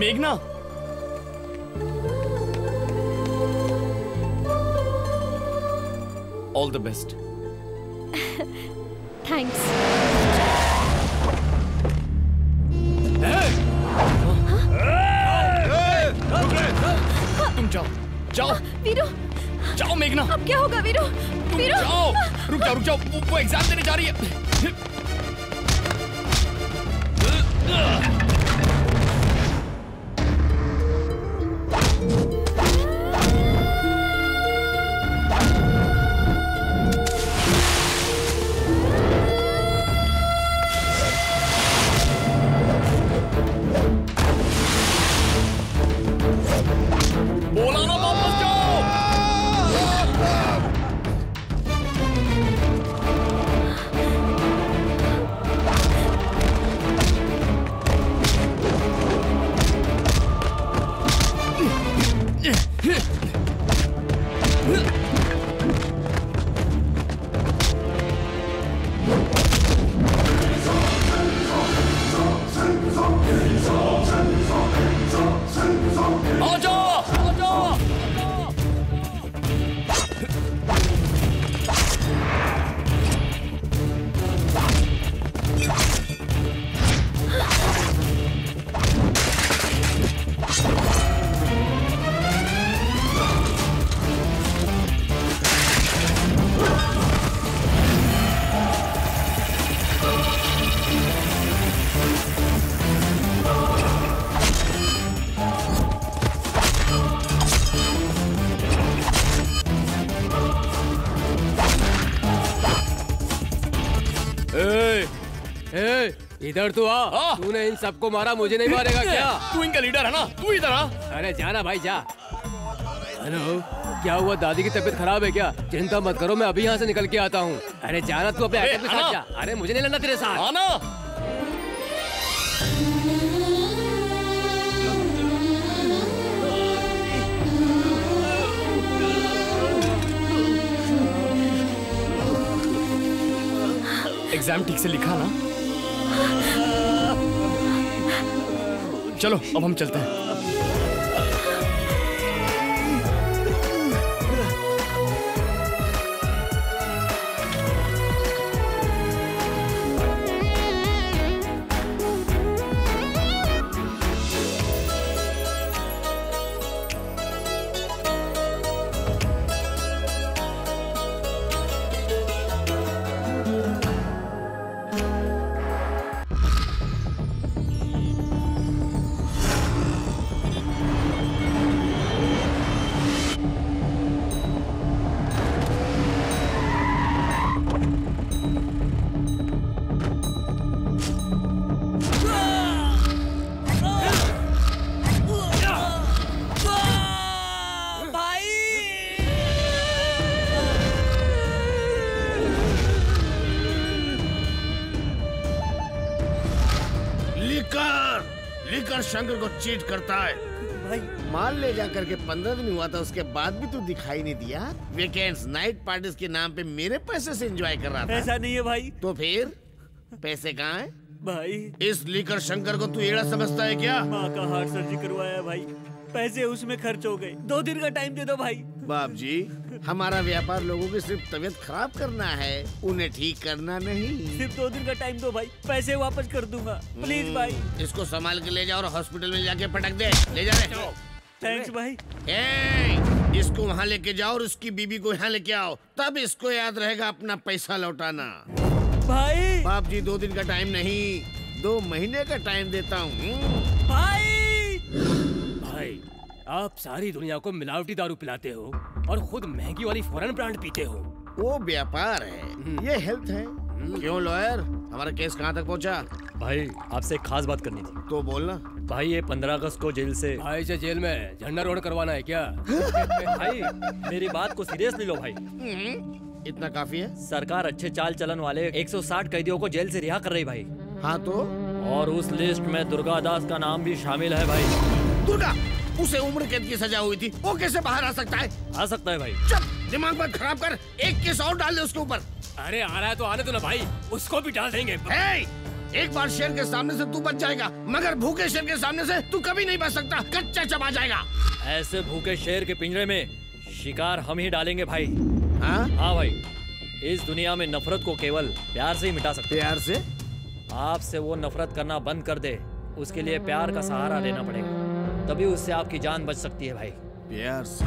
मेघना, all the best. Thanks. तुम जाओ जाओ वीरू, जाओ मेघना। अब क्या होगा वीरू? वीरू जाओ, रुक जाओ, वो एग्जाम देने जा रही है। बोला ना वापस जाओ। इधर तू आ। तूने इन सबको मारा, मुझे नहीं मारेगा क्या? तू इनका लीडर है ना, तू इधर आ। अरे जाना भाई जा। हेलो, क्या हुआ? दादी की तबीयत खराब है क्या? चिंता मत करो, मैं अभी यहाँ से निकल के आता हूँ। अरे जाना तू अपने आइटम के साथ जा। अरे मुझे नहीं लड़ना तेरे साथ। आना। एग्जाम ठीक से लिखा ना? चलो अब हम चलते हैं। शंकर को चीट करता है भाई। माल ले जाकर के 15 दिन हुआ था, उसके बाद भी तू दिखाई नहीं दिया। वीकेंड्स नाइट पार्टीज के नाम पे मेरे पैसे से एंजॉय कर रहा था। ऐसा नहीं है भाई। तो फिर पैसे कहाँ हैं? भाई इस लीकर शंकर को तू एड़ा समझता है क्या? माँ का हार्ट सर्जरी करवाया है भाई, पैसे उसमें खर्च हो गए। 2 दिन का टाइम दे दो भाई। बाप जी, हमारा व्यापार लोगों की सिर्फ तबीयत खराब करना है, उन्हें ठीक करना नहीं। सिर्फ 2 दिन का टाइम दो भाई, पैसे वापस कर दूंगा प्लीज भाई। इसको संभाल के ले जाओ और हॉस्पिटल में जाके पटक दे। ले जा रहे। थैंक्स भाई। इसको वहाँ लेके जाओ और उसकी बीबी को यहाँ लेके आओ, तब इसको याद रहेगा अपना पैसा लौटाना। भाई बाप जी 2 दिन का टाइम नहीं, 2 महीने का टाइम देता हूँ। भाई भाई आप सारी दुनिया को मिलावटी दारू पिलाते हो और खुद महंगी वाली फॉरेन ब्रांड पीते हो। वो व्यापार है, ये हेल्थ है। क्यों लॉयर, हमारा केस कहाँ तक पहुँचा? भाई आपसे एक खास बात करनी थी। तो बोलना। भाई ये 15 अगस्त को जेल से भाई से जेल में झंडा रोड करवाना है क्या? भाई मेरी बात को सीरियसली लो भाई। इतना काफी है? सरकार अच्छे चाल चलन वाले 160 कैदियों को जेल से रिहा कर रही भाई। हाँ तो? और उस लिस्ट में दुर्गा दास का नाम भी शामिल है भाई। दुर्गा? उसे उम्र कैद की सजा हुई थी, वो कैसे बाहर आ सकता है? आ सकता है भाई। चल दिमाग मत खराब कर, एक केस और डाल दे उसके ऊपर। अरे आ रहा है तो आने दो ना भाई, उसको भी डाल देंगे। एक बार शेर के सामने से तू बच जाएगा, मगर भूखे शेर के सामने से तू कभी नहीं बच सकता, कच्चा चबा जाएगा। ऐसे भूखे शेर के पिंजरे में शिकार हम ही डालेंगे भाई। हाँ हाँ भाई, इस दुनिया में नफरत को केवल प्यार से ही मिटा सकते हैं। प्यार से? आपसे वो नफरत करना बंद कर दे, उसके लिए प्यार का सहारा लेना पड़ेगा, तभी उससे आपकी जान बच सकती है भाई। प्यार से?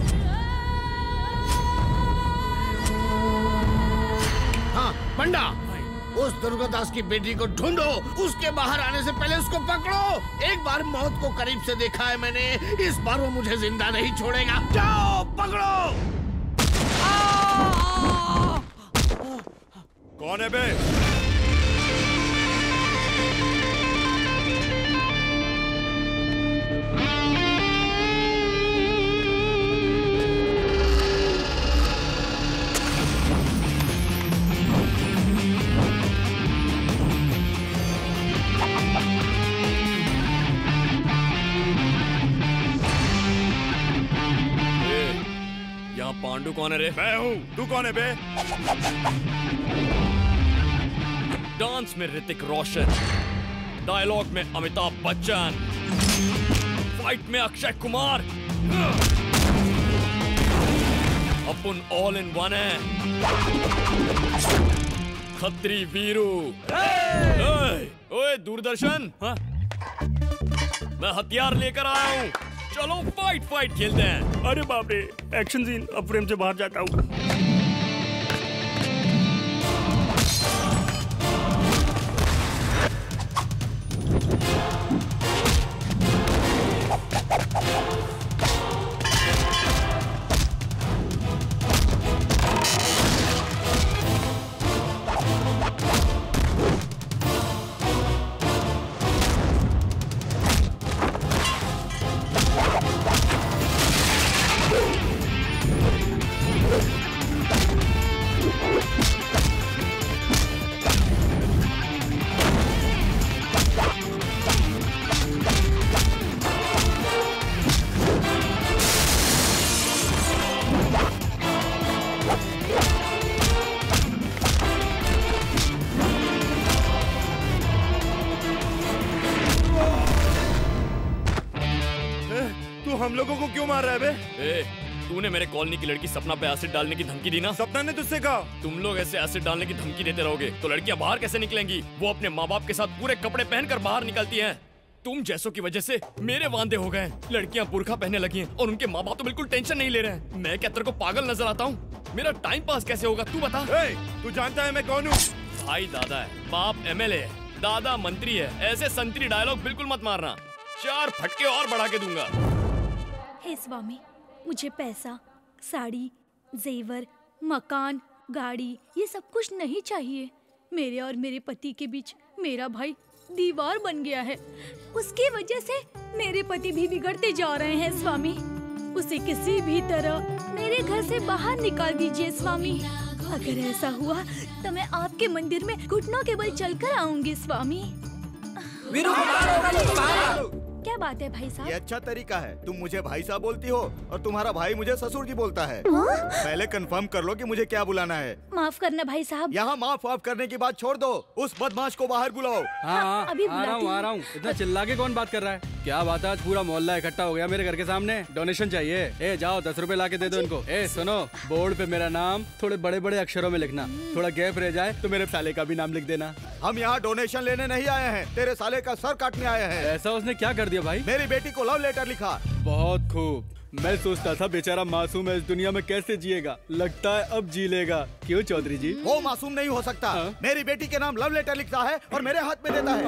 हाँ पंडा, उस दुर्गादास की बेटी को ढूंढो, उसके बाहर आने से पहले उसको पकड़ो। एक बार मौत को करीब से देखा है मैंने, इस बार वो मुझे जिंदा नहीं छोड़ेगा। जाओ पकड़ो। कौन है बे? यहाँ पांडु कौन है रे? मैं हूँ, तू कौन है बे? डांस में ऋतिक रोशन, डायलॉग में अमिताभ बच्चन, फाइट में अक्षय कुमार, अपन ऑल इन वन है। खत्री वीरू। ओए दूरदर्शन, हाँ? मैं हथियार लेकर आया हूँ, चलो फाइट खेलते हैं। अरे बाप रे, एक्शन सीन, अब फ्रेम से बाहर जाता हूँ। हम लोगों को क्यों मार रहा है बे? तूने मेरे कॉलोनी की लड़की सपना पे एसिड डालने की धमकी दी ना? सपना ने तुझसे कहा? तुम लोग ऐसे एसिड डालने की धमकी देते रहोगे तो लड़कियां बाहर कैसे निकलेंगी? वो अपने माँ बाप के साथ पूरे कपड़े पहनकर बाहर निकलती हैं। तुम जैसों की वजह से मेरे वांदे हो गए। लड़कियां बुर्का पहनने लगी हैं और उनके माँ बाप तो बिल्कुल टेंशन नहीं ले रहे हैं। मैं क्या तेरे को पागल नजर आता हूँ? मेरा टाइम पास कैसे होगा तू बता? तू जानता है मैं कौन हूँ? भाई दादा है, बाप MLA है, दादा मंत्री है। ऐसे संतरी डायलॉग बिल्कुल मत मारना, 4 फटके और बढ़ा के दूंगा। हे स्वामी, मुझे पैसा, साड़ी, जेवर, मकान, गाड़ी, ये सब कुछ नहीं चाहिए। मेरे और मेरे पति के बीच मेरा भाई दीवार बन गया है। उसकी वजह से मेरे पति भी बिगड़ते जा रहे हैं स्वामी। उसे किसी भी तरह मेरे घर से बाहर निकाल दीजिए स्वामी। अगर ऐसा हुआ तो मैं आपके मंदिर में घुटनों के बल चलकर आऊंगी स्वामी। क्या बात है भाई साहब? ये अच्छा तरीका है, तुम मुझे भाई साहब बोलती हो और तुम्हारा भाई मुझे ससुर जी बोलता है। पहले कंफर्म कर लो कि मुझे क्या बुलाना है। माफ करना भाई साहब। यहाँ माफ करने की बात छोड़ दो, उस बदमाश को बाहर बुलाओ। हाँ, अभी आ रहा हूँ। इतना चिल्ला के कौन बात कर रहा है? क्या बात है, आज पूरा मोहल्ला इकट्ठा हो गया मेरे घर के सामने। डोनेशन चाहिए? ए जाओ 10 रुपए ला के दे दो इनको। ए सुनो, बोर्ड पे मेरा नाम थोड़े बड़े बड़े अक्षरों में लिखना, थोड़ा गैप रह जाए तो मेरे साले का भी नाम लिख देना। हम यहाँ डोनेशन लेने नहीं आए हैं, तेरे साले का सर काटने आए हैं। ऐसा उसने क्या कर दिया भाई? मेरी बेटी को लव लेटर लिखा। बहुत खूब। मैं सोचता था बेचारा मासूम है, इस दुनिया में कैसे जिएगा, लगता है अब जी लेगा। क्यों चौधरी जी? वो मासूम नहीं हो सकता। मेरी बेटी के नाम लव लेटर लिखता है और मेरे हाथ में देता है।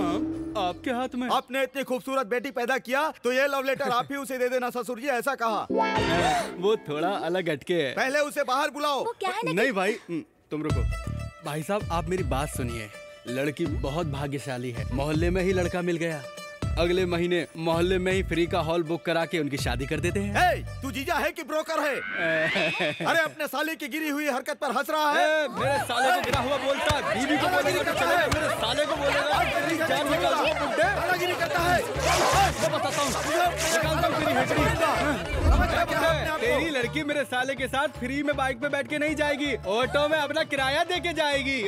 आपके हाथ में? आपने इतनी खूबसूरत बेटी पैदा किया तो ये लव लेटर आप ही उसे दे देना ससुर जी, ऐसा कहा। वो थोड़ा अलग हटके है। पहले उसे बाहर बुलाओ। वो क्या है नहीं भाई, तुम रुको। भाई साहब आप मेरी बात सुनिए, लड़की बहुत भाग्यशाली है, मोहल्ले में ही लड़का मिल गया। अगले महीने मोहल्ले में ही फ्री का हॉल बुक करा के उनकी शादी कर देते हैं। तू जीजा है कि ब्रोकर है? अरे अपने साले की गिरी हुई हरकत पर हंस रहा है। मेरे साले को गिरा हुआ बोलता, बीवी को बोलेगा तो चलेगा, मेरे साले को बोलेगा जान निकाल दो। दादागिरी करता है। मैं बताता हूँ, निकालता हूँ तेरी हेटरी। तेरी लड़की मेरे साले के साथ फ्री में बाइक पे बैठ के नहीं जाएगी, ऑटो में अपना किराया दे के जाएगी।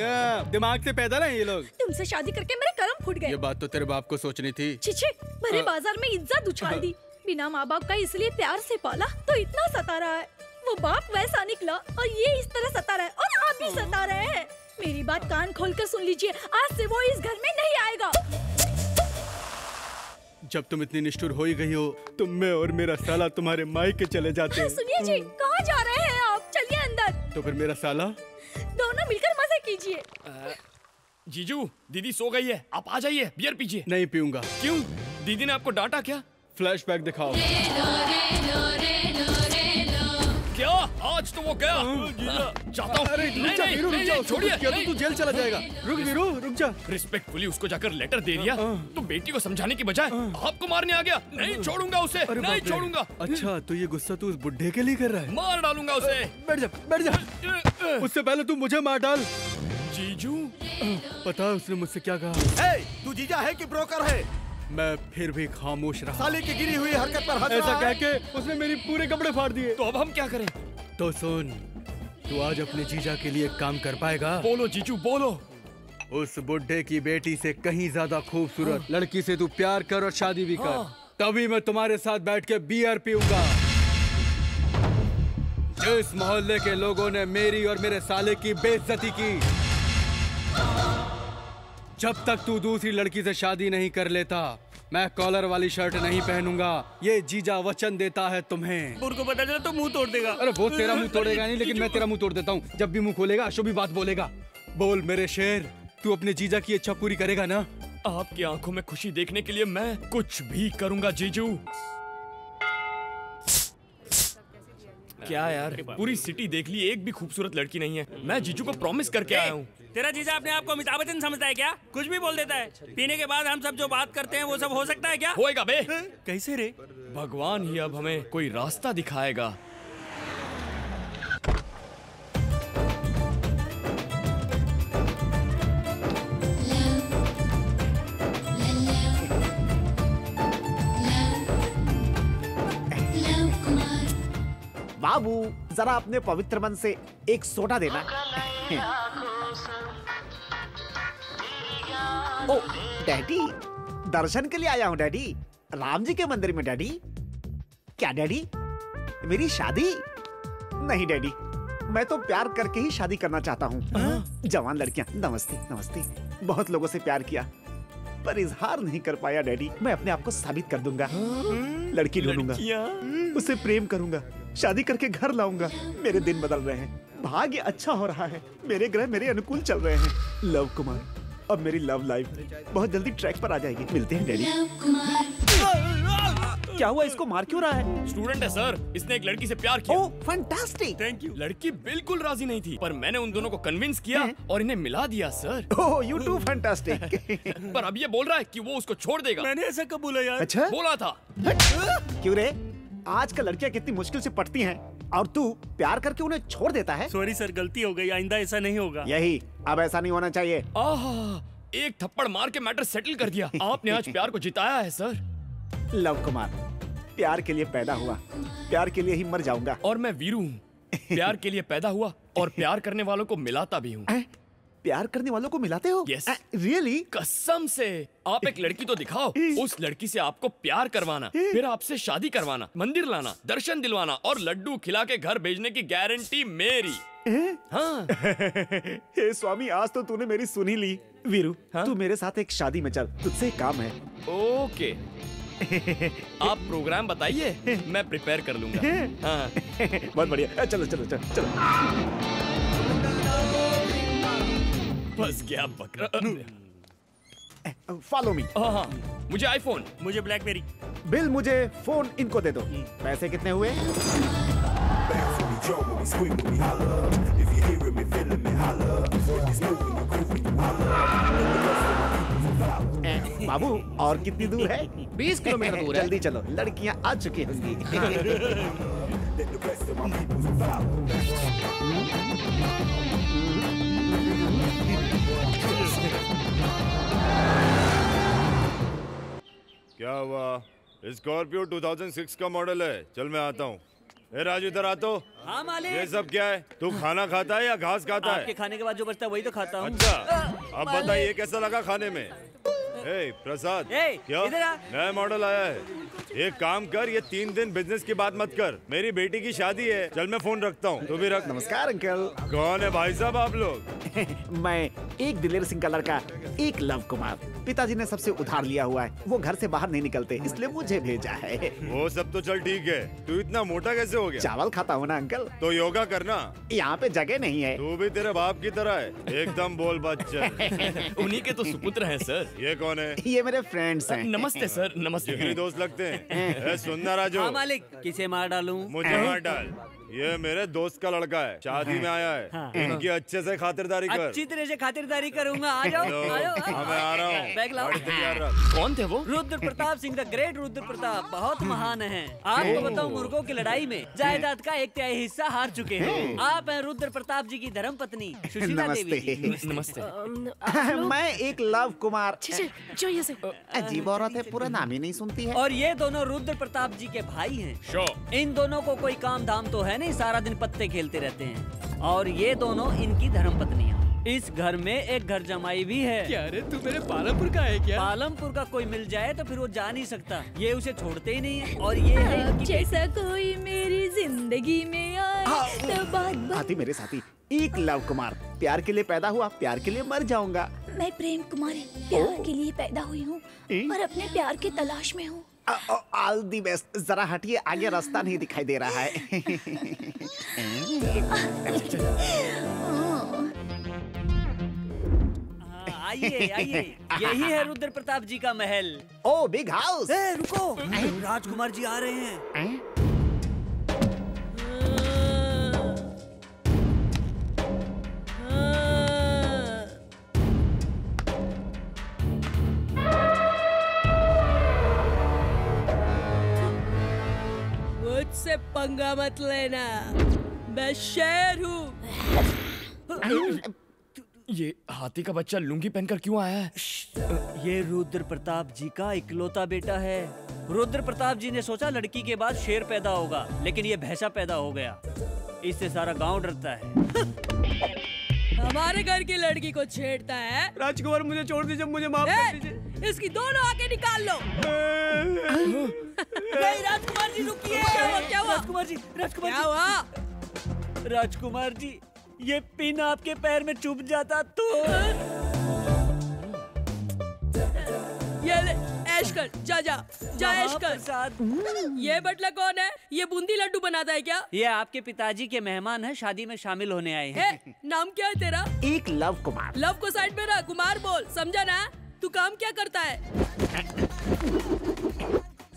दिमाग से पैदल है ये लोग। तुमसे शादी करके मेरे कर्म सब फूट गए। ये बात तो तेरे बाप को सोचनी थी। छिछे, भरे बाजार में इज्जत उछाल दी। बिना माँ बाप का इसलिए प्यार से पाला तो इतना सता रहा है। वो बाप वैसा निकला और ये इस तरह सता रहा है और आप भी सता रहे हैं। मेरी बात कान खोल कर सुन लीजिए, आज से वो इस घर में नहीं आएगा। जब तुम इतनी निष्ठुर हो ही गई हो तो मैं और मेरा साला तुम्हारे मायके चले जाते हैं। सुनिए जी, कहाँ जा रहे हैं आप? चलिए अंदर। तो फिर मेरा साला? दोनों मिलकर मजे कीजिए। जीजू, दीदी सो गई है, आप आ जाइए, बियर पीजिए। नहीं पीऊंगा। क्यों? दीदी ने आपको डांटा क्या? फ्लैशबैक दिखाओ। क्या? आज तो वो गया। चाहता हूँ। अरे रुक जा वीरू, रुक जा। छोड़िए। तो तू जेल चला जाएगा। रुक वीरू, रुक जा। रिस्पेक्टफुली उसको जाकर लेटर दे दिया तो बेटी को समझाने की बजाय आपको मारने आ गया। नहीं छोड़ूंगा उसे, नहीं छोड़ूंगा। अच्छा, तो ये गुस्सा तू उस बुड्ढे के लिए कर रहा है? मार डालूंगा उसे। बैठ जा, बैठ जा। उससे पहले तू मुझे मार डाल। जीजू, पता है उसने मुझसे क्या कहा? तू जीजा है कि ब्रोकर है? मैं फिर भी खामोश रहा। साले की गिरी हुई हरकत पर हंस ऐसा रहा कह है। के उसने मेरी पूरे कपड़े फाड़ दिए। तो अब हम क्या करें? तो सुन, तू आज अपने जीजा के लिए काम कर पाएगा? बोलो जीजू, बोलो। उस बुड्ढे की बेटी से कहीं ज्यादा खूबसूरत लड़की से तू प्यार कर और शादी भी कर। तभी मैं तुम्हारे साथ बैठ के बियर पीऊंगा। जिस मोहल्ले के लोगों ने मेरी और मेरे साले की बेइज्जती की, जब तक तू दूसरी लड़की से शादी नहीं कर लेता, मैं कॉलर वाली शर्ट नहीं पहनूंगा। ये जीजा वचन देता है तुम्हें। बुर को पता चला तो मुंह तोड़ देगा। अरे वो तेरा मुंह तोड़ेगा नहीं, लेकिन मैं तेरा मुंह तोड़ देता हूँ। जब भी मुंह खोलेगा अशुभ बात बोलेगा। बोल मेरे शेर, तू अपने जीजा की इच्छा पूरी करेगा ना? आपकी आंखों में खुशी देखने के लिए मैं कुछ भी करूंगा जीजू। क्या यार, पूरी सिटी देख ली, एक भी खूबसूरत लड़की नहीं है। मैं जीजू को प्रॉमिस करके आया हूँ। तेरा जीजा अपने आप को अमिताभ बच्चन समझता है क्या? कुछ भी बोल देता है। पीने के बाद हम सब जो बात करते हैं वो सब हो सकता है क्या? होएगा बे। कैसे रे? भगवान ही अब हमें कोई रास्ता दिखाएगा। बाबू, जरा अपने पवित्र मन से एक सोडा देना। ओ डैडी, दर्शन के लिए आया हूँ डैडी। राम जी के मंदिर में डैडी। क्या डैडी, मेरी शादी? नहीं डैडी, मैं तो प्यार करके ही शादी करना चाहता हूँ। जवान लड़कियाँ, नमस्ते नमस्ते। बहुत लोगों से प्यार किया पर इजहार नहीं कर पाया डैडी। मैं अपने आप को साबित कर दूंगा। लड़की ढूंढूंगा, उसे प्रेम करूंगा, शादी करके घर लाऊंगा। मेरे दिन बदल रहे हैं, भाग्य अच्छा हो रहा है, मेरे ग्रह मेरे अनुकूल चल रहे हैं। लव कुमार, अब मेरी लव लाइफ बहुत जल्दी ट्रैक पर आ जाएगी। मिलते हैं डैडी। क्या हुआ, इसको मार क्यों रहा है? स्टूडेंट है सर, इसने एक लड़की से प्यार किया। Oh fantastic. Thank you. लड़की बिल्कुल राजी नहीं थी, पर मैंने उन दोनों को कन्विंस किया और इन्हें मिला दिया sir. Oh you too fantastic. पर अब ये बोल रहा है कि वो उसको छोड़ देगा। मैंने ऐसा कब बोला यार? अच्छा, बोला था। क्यों रे? आजकल लड़कियां कितनी मुश्किल से पटती हैं और तू प्यार करके उन्हें छोड़ देता है। सॉरी सर, गलती हो गई, आइंदा ऐसा नहीं होगा। यही, अब ऐसा नहीं होना चाहिए। आहा, एक थप्पड़ मार के मैटर सेटल कर दिया। आपने आज प्यार को जिताया है सर। लव कुमार, प्यार के लिए पैदा हुआ, प्यार के लिए ही मर जाऊंगा। और मैं वीरू हूँ, प्यार के लिए पैदा हुआ और प्यार करने वालों को मिलाता भी हूँ। प्यार करने वालों को मिलाते हो? Yes. रियली? कसम से। आप एक लड़की तो दिखाओ, उस लड़की से आपको प्यार करवाना, फिर आपसे शादी करवाना, मंदिर लाना, दर्शन दिलवाना और लड्डू खिला के घर भेजने की गारंटी मेरी। हाँ। हे स्वामी, आज तो तूने मेरी सुन ही ली। वीरू, तू मेरे साथ एक शादी में चल, तुझसे एक काम है। ओके। आप प्रोग्राम बताइए, मैं प्रिपेयर कर लूंगा। हाँ। बहुत बढ़िया, चलो चलो चलो चलो। बस गया बकरा। Follow me. हाँ, मुझे आईफोन। मुझे ब्लैकबेरी। बिल, मुझे फोन, इनको दे दो। पैसे कितने हुए? बाबू, और कितनी दूर है? 20 किलोमीटर दूर है। जल्दी चलो, लड़कियां आ चुकी होंगी। क्या हुआ? स्कॉर्पियो 2006 का मॉडल है। चल मैं आता हूँ। ए राजू, इधर आ तो। हाँ मालिक। ये सब क्या है? तू खाना खाता है या घास खाता है? आपके खाने के बाद जो बचता है वही तो खाता हूँ। अच्छा, अब बताइए कैसा लगा खाने में? ए प्रसाद, ए, क्या इधर आ। नया मॉडल आया है? एक काम कर, ये 3 दिन बिजनेस की बात मत कर। मेरी बेटी की शादी है। चल मैं फोन रखता हूँ, तू भी रख। नमस्कार अंकल। कौन है भाई साहब आप लोग? मैं एक दिलेर सिंह का लड़का, एक लव कुमार। पिताजी ने सबसे उधार लिया हुआ है, वो घर से बाहर नहीं निकलते, इसलिए मुझे भेजा है। वो सब तो चल ठीक है, तू इतना मोटा कैसे हो गया? चावल खाता हूँ ना अंकल। तो योगा करना। यहाँ पे जगह नहीं है। तू भी तेरे बाप की तरह है, एकदम बोल बच्चा। उन्हीं के तो सुपुत्र हैं सर। ये कौन है? ये मेरे फ्रेंड्स हैं। नमस्ते सर, नमस्ते। जिगरी दोस्त लगते हैं। सुनना राजू, हाँ मालिक, किसे मार डालूं? मुझे मार डाल। ये मेरे दोस्त का लड़का है, शादी में आया है। इनकी अच्छे से खातिरदारी कर। अच्छी तरह से खातिरदारी करूंगा। आ जाओ, आ जाओ। हाँ, मैं आ रहा हूँ। बैग लाओ। गाड़ी तैयार रख। कौन थे वो? रुद्र प्रताप सिंह, द ग्रेट रुद्र प्रताप, बहुत महान हैं। आपको बताऊं, मुर्गों की लड़ाई में जायदाद का 1/3 हिस्सा हार चुके हैं। आप हैं रुद्र प्रताप जी की धर्म पत्नी सुशीला देवी जी। नमस्ते। मैं एक लव कुमार। जो ये से अजीब औरत है, पूरा नाम ही नहीं सुनती है। और ये दोनों रुद्र प्रताप जी के भाई हैं। इन दोनों को कोई काम धाम तो है नहीं, सारा दिन पत्ते खेलते रहते हैं। और ये दोनों इनकी धर्म पत्नियां। इस घर में एक घर जमाई भी है। क्या रे, तू मेरे पालमपुर का है क्या? पालमपुर का कोई मिल जाए तो फिर वो जा नहीं सकता, ये उसे छोड़ते ही नहीं है। और ये है इनकी जैसा कोई मेरी जिंदगी में आए तो बात साथी मेरे साथी, एक लव कुमार, प्यार के लिए पैदा हुआ, प्यार के लिए मर जाऊंगा। मैं प्रेम कुमारी, प्यार के लिए पैदा हुई हूँ और अपने प्यार की तलाश में हूँ। All the best. जरा हटिए, आगे रास्ता नहीं दिखाई दे रहा है। आइए आइए, यही है रुद्र प्रताप जी का महल। ओ बिग हाउस। रुको, राजकुमार जी आ रहे हैं। मुझसे पंगा मत लेना, मैं शेर हूँ। ये हाथी का बच्चा लुंगी पहनकर क्यों आया है? ये रुद्र प्रताप जी का इकलौता बेटा है। रुद्र प्रताप जी ने सोचा लड़की के बाद शेर पैदा होगा, लेकिन ये भैंसा पैदा हो गया। इससे सारा गांव डरता है। हमारे घर की लड़की को छेड़ता है। राजकुमार मुझे छोड़ दीजिए, मुझे माफ कर दीजिए। इसकी दोनों आंखें निकाल लो। नहीं राजकुमार जी रुकिए। क्या हुआ? राजकुमार जी, राजकुमार क्या हुआ? राजकुमार जी, ये पिन आपके पैर में चुभ जाता तो। ये ले, ऐश कर, जा जा जा, ऐश कर। ये बटला कौन है? ये बूंदी लड्डू बनाता है क्या? ये आपके पिताजी के मेहमान हैं, शादी में शामिल होने आए हैं। नाम क्या है तेरा? एक लव कुमार। लव को साइड में रख, कुमार बोल, समझा ना? तू काम क्या करता है?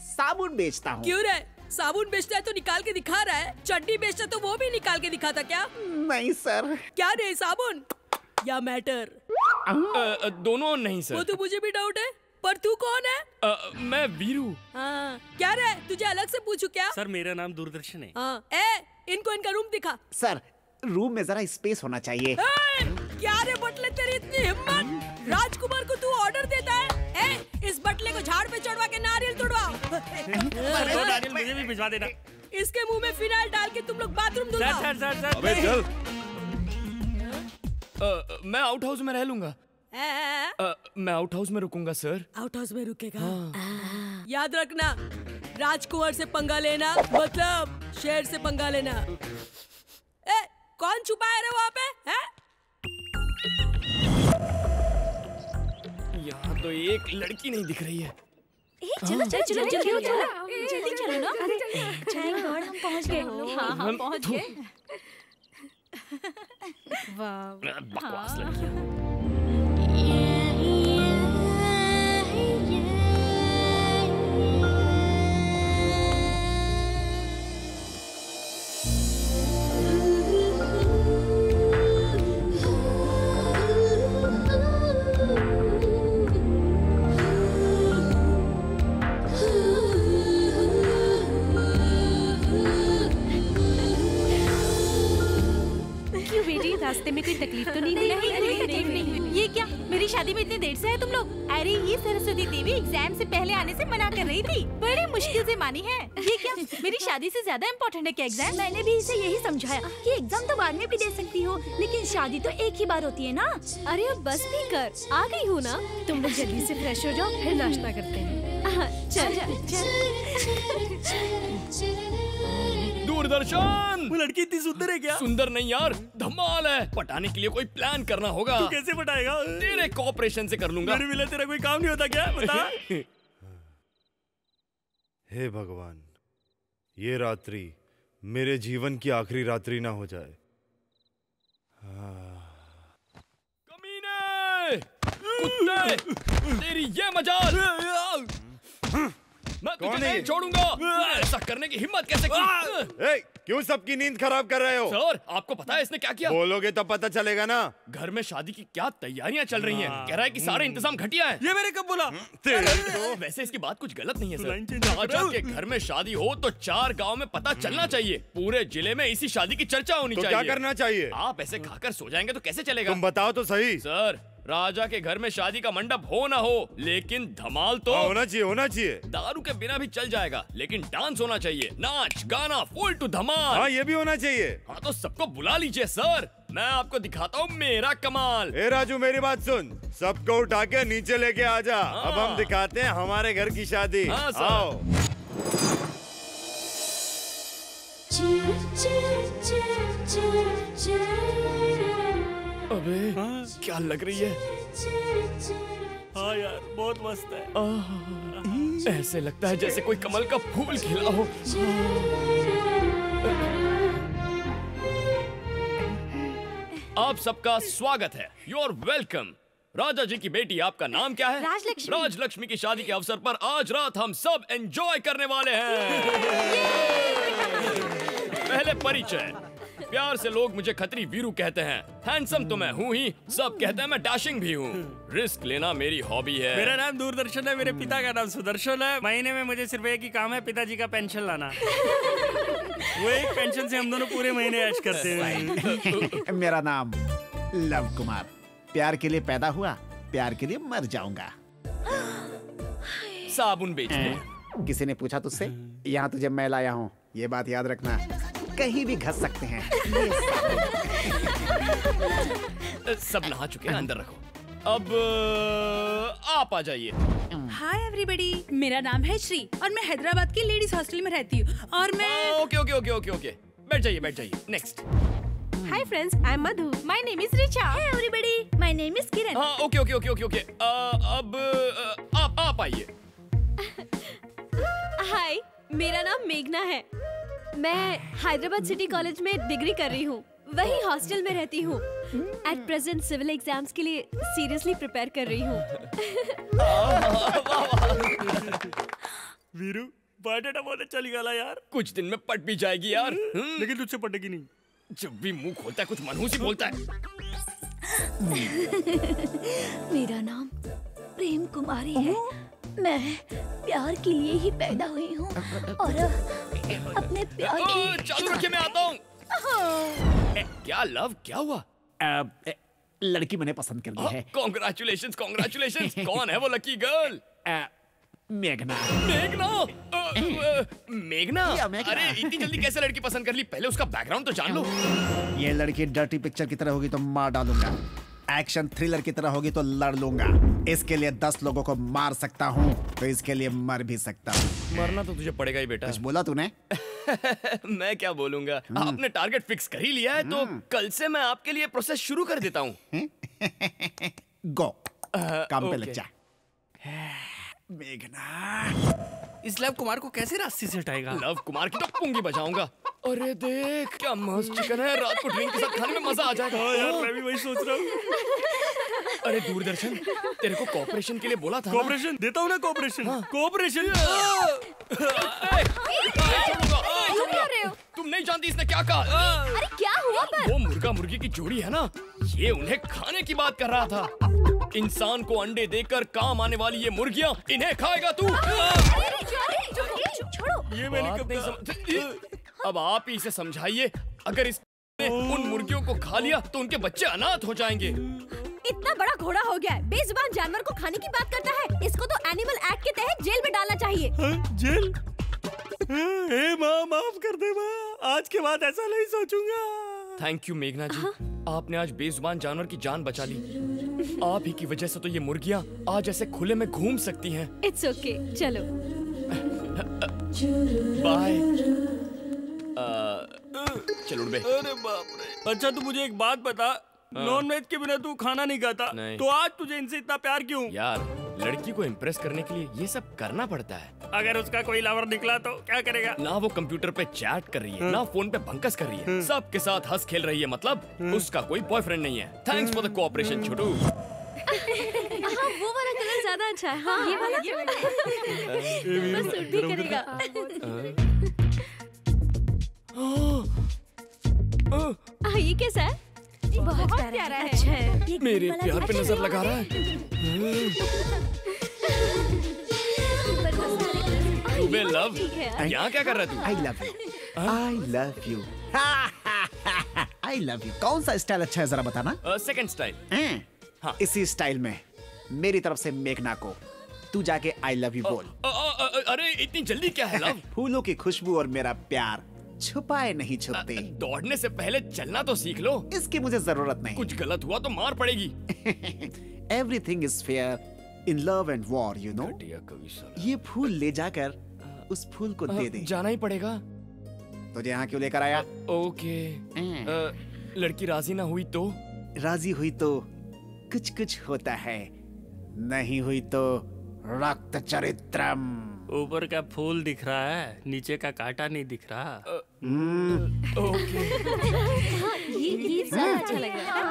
साबुन बेचता हूँ। क्यों रे? साबुन बेचता है तो निकाल के दिखा रहा है, चड्डी बेचता तो वो भी निकाल के दिखाता क्या? नहीं सर। क्या रे, साबुन या मैटर? दोनों नहीं वो सर। तो मुझे भी डाउट है, पर तू कौन है? मैं वीरू। हाँ, क्या रे, तुझे अलग से पूछू क्या? सर मेरा नाम दूरदर्शन है। हाँ, इनको इनका रूम दिखा। सर, रूम में जरा स्पेस होना चाहिए। क्या रे बटले, तेरी इतनी हिम्मत? राजकुमार को तू ऑर्डर देता है? इस बटले को झाड़ पे चढ़वा के नारियल तोड़वाओ। नारियल मुझे भी भिजवा देना। इसके मुंह में फिनाइल डाल के तुम लोग बाथरूम धुलवाओ। सर अबे चल। मैं आउट हाउस में रह लूंगा। मैं आउट हाउस में रुकूंगा सर। आउट हाउस में रुकेगा? याद रखना, राजकुमार से पंगा लेना मतलब शेर से पंगा लेना। कौन छुपा है रे वहाँ पे? यहाँ तो एक लड़की नहीं दिख रही है। चलो चलो चलो चलो जल्दी चलो ना। थैंक गॉड हम पहुँच गए। हाँ हाँ पहुँच गए। वाह, बकवास लड़की। रास्ते में कोई तकलीफ तो नहीं हुई? नहीं, ये क्या, मेरी शादी में इतनी देर से है तुम लोग? अरे ये सरस्वती देवी एग्जाम से पहले आने से मना कर रही थी, बड़ी मुश्किल से मानी है। ये क्या, मेरी शादी से ज्यादा इम्पोर्टेंट है क्या एग्जाम? मैंने भी इसे यही समझाया कि एग्जाम तो बाद में भी दे सकती हो, लेकिन शादी तो एक ही बार होती है ना। अरे अब बस भी कर, आ गई हूँ ना। तुम लोग जल्दी से फ्रेश हो जाओ, फिर नाश्ता करते हैं। चल चल। दूरदर्शन, वो लड़की इतनी सुंदर है क्या? सुंदर नहीं यार, धमाल है। पटाने के लिए कोई प्लान करना होगा। तू कैसे पटाएगा? तेरे कोऑपरेशन से कर लूंगा। मेरे बिना तेरा कोई काम नहीं होता क्या? बता। हे भगवान, ये रात्रि मेरे जीवन की आखिरी रात्रि ना हो जाए। कमीने, कुत्ते, तेरी ये मजाल, मैं तुझे नहीं छोड़ूंगा। ऐसा करने की हिम्मत कैसे की? क्यों सबकी नींद खराब कर रहे हो? सर, आपको पता है इसने क्या किया? बोलोगे तो पता चलेगा ना। घर में शादी की क्या तैयारियां चल रही हैं। कह रहा है कि सारे इंतजाम घटिया है। ये मैंने कब बोला? तो वैसे इसकी बात कुछ गलत नहीं है सर। राजा के घर में शादी हो तो 4 गांव में पता चलना चाहिए। पूरे जिले में इसी शादी की चर्चा होनी चाहिए। क्या करना चाहिए? आप ऐसे खाकर सो जाएंगे तो कैसे चलेगा? तुम बताओ तो सही। सर, राजा के घर में शादी का मंडप हो ना हो, लेकिन धमाल तो होना चाहिए, होना चाहिए। दारू के बिना भी चल जाएगा, लेकिन डांस होना चाहिए, नाच गाना फुल टू धमाल। हाँ, ये भी होना चाहिए। हाँ तो सबको बुला लीजिए सर, मैं आपको दिखाता हूँ मेरा कमाल। ए राजू, मेरी बात सुन, सबको उठा के नीचे लेके आ जा। अब हम दिखाते हैं हमारे घर की शादी। हाँ, आओ। अबे क्या लग रही है? हाँ यार, बहुत मस्त है। ऐसे लगता है जैसे कोई कमल का फूल खिला हो। आप सबका स्वागत है, यू आर वेलकम। राजा जी की बेटी, आपका नाम क्या है? राजलक्ष्मी। राजलक्ष्मी की शादी के अवसर पर आज रात हम सब एंजॉय करने वाले हैं। पहले परिचय, प्यार से लोग मुझे खत्री वीरू कहते हैं। हैंडसम तो मैं हूँ ही, सब कहते हैं मैं डैशिंग भी हूँ। रिस्क लेना मेरी हॉबी है। मेरा नाम दूरदर्शन है, मेरे पिता का नाम सुदर्शन है। महीने में मुझे सिर्फ एक ही काम है, पिताजी का पेंशन लाना। वो एक पेंशन से हम दोनों पूरे महीने ऐश करते हैं। मेरा नाम लव कुमार, प्यार के लिए पैदा हुआ, प्यार के लिए मर जाऊंगा। साबुन बेचने। किसी ने पूछा तुझसे? यहाँ तुझे मैं लाया हूँ, ये बात याद रखना। कहीं भी घस सकते हैं। सब नहा चुके हैं, अंदर रखो। अब आप आ जाइए। हाय एवरीबॉडी, मेरा नाम है श्री और मैं हैदराबाद की लेडीज हॉस्टल में रहती हूँ और मैं okay okay okay okay okay, बैठ जाइए बैठ जाइए। Next. Hi friends, I am Madhu. My name is Richa. Hey everybody, my name is किरण। हाँ okay okay okay okay okay. अब आप आइए। हाय, मेरा नाम मेघना है। मैं हैदराबाद सिटी कॉलेज में डिग्री कर रही हूँ, वही हॉस्टल में रहती हूँ। एट प्रेजेंट सिविल एग्जाम्स के लिए सीरियसली प्रिपेयर कर रही हूँ। वीरू, बायोडाटा बहुत अच्छा निकाला यार। कुछ दिन में पट भी जाएगी यार। लेकिन तुझसे पटेगी नहीं। जब भी मुंह खोलता है कुछ मनहूस ही बोलता है। मेरा नाम प्रेम कुमारी है। मैं प्यार के लिए ही पैदा हुई हूँ और अपने प्यार की चालू रखिए, मैं आता हूँ। क्या लव, क्या हुआ? लड़की मैंने पसंद कर ली है। Congratulations congratulations. कौन है वो लकी गर्ल? मेघना। मेघना? मेघना? अरे इतनी जल्दी कैसे लड़की पसंद कर ली? पहले उसका बैकग्राउंड तो जान लो। ये लड़की डर्टी पिक्चर की तरह होगी तो मार डालूंगा, एक्शन थ्रिलर की तरह होगी तो लड़ लूंगा। इसके लिए 10 लोगों को मार सकता हूँ, तो इसके लिए मर भी सकता हूँ। मरना तो तुझे पड़ेगा ही बेटा। कुछ बोला तूने? मैं क्या बोलूंगा, आपने टारगेट फिक्स कर ही लिया है तो कल से मैं आपके लिए प्रोसेस शुरू कर देता हूँ। गो, काम पे लग जा। मेघना, इस लव कुमार को कैसे रास्ते से हटाएगा? लव कुमार की तो पुंगी बजाऊंगा। अरे देख क्या मस्त चिकन है, रात को ड्रिंक के साथ खाने में मजा आ जाएगा। हाँ यार, मैं भी वही सोच रहा हूँ। अरे दूरदर्शन, तेरे को कोऑपरेशन के लिए बोला था। कोऑपरेशन देता हूँ ना, कोऑपरेशन। कोऑपरेशन। तुम नहीं जानती इसने क्या कहा। अरे क्या हुआ पर? वो मुर्गा मुर्गी की जोड़ी है ना, ये उन्हें खाने की बात कर रहा था। इंसान को अंडे देकर काम आने वाली ये मुर्गियां, इन्हें खाएगा तू। छोड़ो। ये मैंने कब नहीं समझ। अब आप ही इसे समझाइए, अगर इसने उन मुर्गियों को खा लिया तो उनके बच्चे अनाथ हो जाएंगे। इतना बड़ा घोड़ा हो गया है, बेजुबान जानवर को खाने की बात करता है। इसको तो एनिमल एक्ट के तहत जेल में डालना चाहिए। जेल? हे माँ, माफ कर दे माँ, आज के बाद ऐसा नहीं सोचूंगा। थैंक यू मेघना जी, आपने आज बेजुबान जानवर की जान बचा ली। आप ही की वजह से तो ये मुर्गियाँ आज ऐसे खुले में घूम सकती हैं। इट्स ओके, चलो बाय। चलो बे। अरे बाप रे। अच्छा तू मुझे एक बात बता, नॉन वेज के बिना तू खाना नहीं खाता, तो आज तुझे इनसे इतना प्यार क्यों? यार, लड़की को इम्प्रेस करने के लिए ये सब करना पड़ता है। अगर उसका कोई लवर निकला तो क्या करेगा? ना वो कंप्यूटर पे चैट कर रही है, ना फोन पे भंकस कर रही है, सबके साथ हंस खेल रही है, मतलब उसका कोई बॉयफ्रेंड नहीं है। थैंक्स फॉर द कोऑपरेशन छोटू। हाँ, वो वाला कलर ज्यादा अच्छा है। हाँ, ये वाला बस सूट भी करेगा। ये कैसा है? बहुत प्यारा है। अच्छा है। मेरे प्यार पे नजर लगा रहा है। लव, यहाँ क्या कर रहा है तू? I love you, I love you, I love you. कौन सा स्टाइल अच्छा है जरा बताना? Second style. हाँ। इसी स्टाइल में मेरी तरफ से मेघना को तू जाके आई लव यू बोल। अरे इतनी जल्दी क्या है लव? फूलों की खुशबू और मेरा प्यार छुपाए नहीं छुपते। दौड़ने से पहले चलना तो सीख लो। इसकी मुझे जरूरत नहीं। कुछ गलत हुआ तो मार पड़ेगी। Everything is fair in love and war, you know. ये फूल ले जाकर उस फूल को दे दे। जाना ही पड़ेगा। तुझे यहाँ क्यों लेकर आया? ओके। लड़की राजी ना हुई तो? राजी हुई तो कुछ कुछ होता है, नहीं हुई तो रक्त चरित्रम। ऊपर का फूल दिख रहा है, नीचे का कांटा नहीं दिख रहा। ओके। ये ज्यादा अच्छा लग रहा है।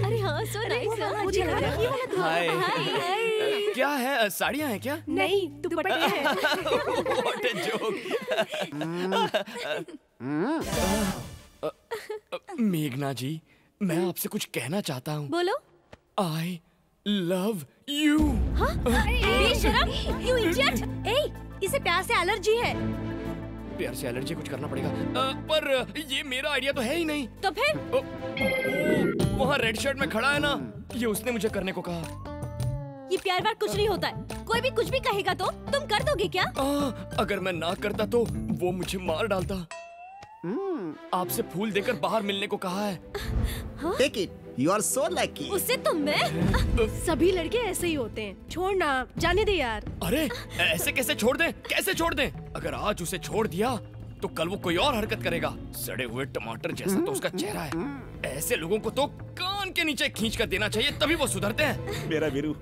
अरे हाँ, सो नाइस। मुझे लग रहा है। हाय। क्या है, साड़ियाँ हैं क्या? नहीं, दुपट्टे हैं। What a joke। मेघना जी, मैं आपसे कुछ कहना चाहता हूँ। बोलो। I love you। हाँ? बेशरम, you idiot। इसे प्यार से एलर्जी है। प्यार से एलर्जी कुछ करना पड़ेगा। पर ये मेरा आइडिया तो है ही नहीं। तो फिर? वहाँ रेड शर्ट में खड़ा है ना, ये उसने मुझे करने को कहा। ये प्यार वार कुछ नहीं होता है। कोई भी कुछ भी कहेगा तो तुम कर दोगे क्या? अगर मैं ना करता तो वो मुझे मार डालता। आपसे फूल देकर बाहर मिलने को कहा है। Take it. You are so lucky. उससे तो मैं। सभी लड़के ऐसे ही होते हैं। छोड़ना, जाने दे यार। अरे ऐसे कैसे छोड़ दें? कैसे छोड़ दें? अगर आज उसे छोड़ दिया तो कल वो कोई और हरकत करेगा। सड़े हुए टमाटर जैसा तो उसका चेहरा है। ऐसे लोगों को तो कान के नीचे खींच कर देना चाहिए, तभी वो सुधरते हैं। मेरा वीरू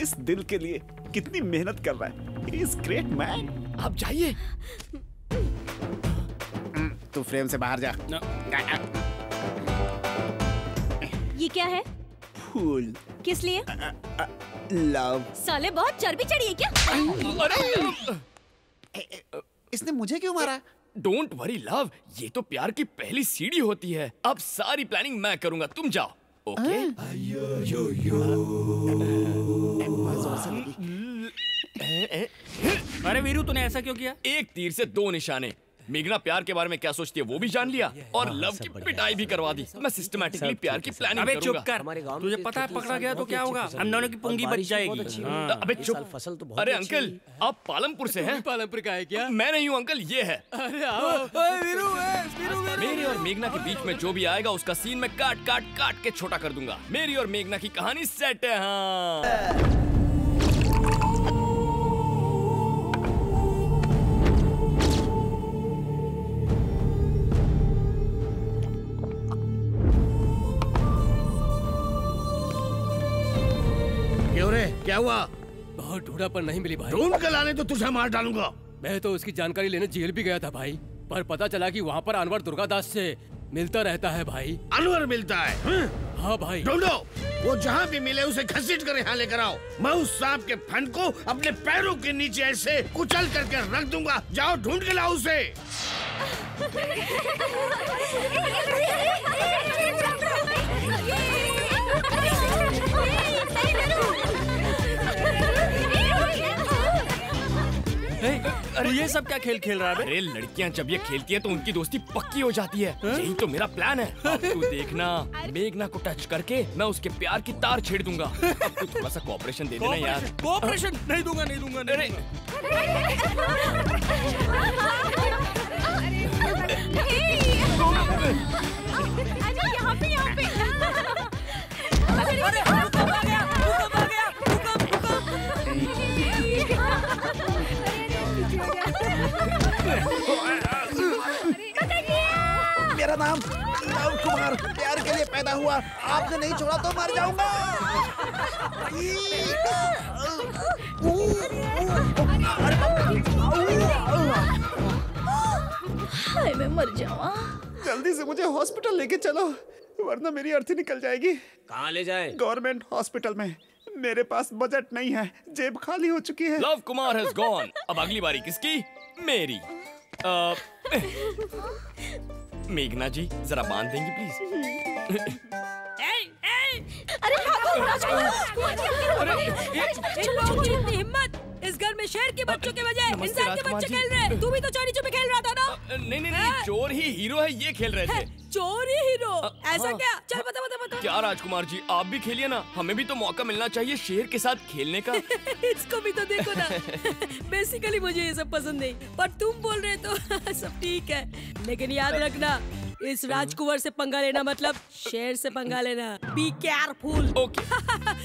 इस दिल के लिए कितनी मेहनत कर रहा है। He is great man. आप जाइए। तू फ्रेम से बाहर जा। ये क्या है? फूल। किस लिए? लव। साले बहुत चर्बी चढ़ी है क्या? इसने मुझे क्यों मारा? डोंट वरी लव, ये तो प्यार की पहली सीढ़ी होती है। अब सारी प्लानिंग मैं करूंगा, तुम जाओ। ओके? अरे वीरू, तूने ऐसा क्यों किया? एक तीर से दो निशाने। मेघना प्यार के बारे में क्या सोचती है वो भी जान लिया, और लव की पिटाई भी करवा दी। मैं सिस्टमैटिकली प्यार की प्लानिंग अबे करूंगा। चुप कर। तुझे पता है पकड़ा गया तो क्या होगा? हम दोनों की पुंगी बच जाएगी। अबे चुप। अरे अंकल, आप पालमपुर से हैं? पालमपुर का है क्या? मैं नहीं हूँ अंकल, ये है। अरे आओ। मेरे और मेघना के बीच में जो भी आएगा उसका सीन मैं काट काट काट के छोटा कर दूंगा। मेरी और मेघना की कहानी सेट है। हाँ। क्या हुआ? बहुत ढूंढा पर नहीं मिली भाई। ढूंढ कर लाने तो तुझे मार डालूंगा। मैं तो उसकी जानकारी लेने जेल भी गया था भाई, पर पता चला कि वहाँ पर अनवर दुर्गादास से मिलता रहता है भाई। अनवर मिलता है? हाँ भाई। ढूंढो, वो जहाँ भी मिले उसे घसीट कर यहाँ लेकर आओ। मैं उस सांप के फन को अपने पैरों के नीचे ऐसे कुचल करके रख दूंगा। जाओ ढूंढ के लाओ उसे। अरे ये सब क्या खेल खेल रहा है? अरे लड़कियां जब ये खेलती है तो उनकी दोस्ती पक्की हो जाती है। यही तो मेरा प्लान है। अब तू देखना, मेघना को टच करके मैं उसके प्यार की तार छेड़ दूंगा। अब तू थोड़ा सा कोऑपरेशन दे देना यार। कोऑपरेशन नहीं दूंगा, नहीं दूंगा। अरे यहाँ पे मेरा नाम लव कुमार प्यार के लिए पैदा हुआ, आपने नहीं छोड़ा तो मर जाऊंगा। हाय मैं मर जाऊँ। जल्दी से मुझे हॉस्पिटल लेके चलो वरना मेरी अर्थी निकल जाएगी। कहाँ ले जाए? गवर्नमेंट हॉस्पिटल में। मेरे पास बजट नहीं है, जेब खाली हो चुकी है। Love Kumar has gone. अब अगली बारी किसकी? मेरी। मेघना जी जरा बांध देंगी प्लीज? अरे इतनी हिम्मत! इस घर में शेर के बच्चों के बजाय इंसान के बच्चे खेल रहे हैं। तू भी तो चोरी छुपे खेल रहा था ना? नहीं, चोर ही हीरो है, ये खेल रहे थे। चोर ही हीरो? ऐसा क्या? चल बता। क्या राजकुमार जी आप भी खेलिए ना, हमें भी तो मौका मिलना चाहिए शेर के साथ खेलने का। इसको भी तो देखो ना। बेसिकली मुझे ये सब पसंद नहीं, पर तुम बोल रहे तो सब ठीक है। लेकिन याद रखना, इस राजकुमार से पंगा लेना मतलब शेर से पंगा लेना। Be careful. ओके।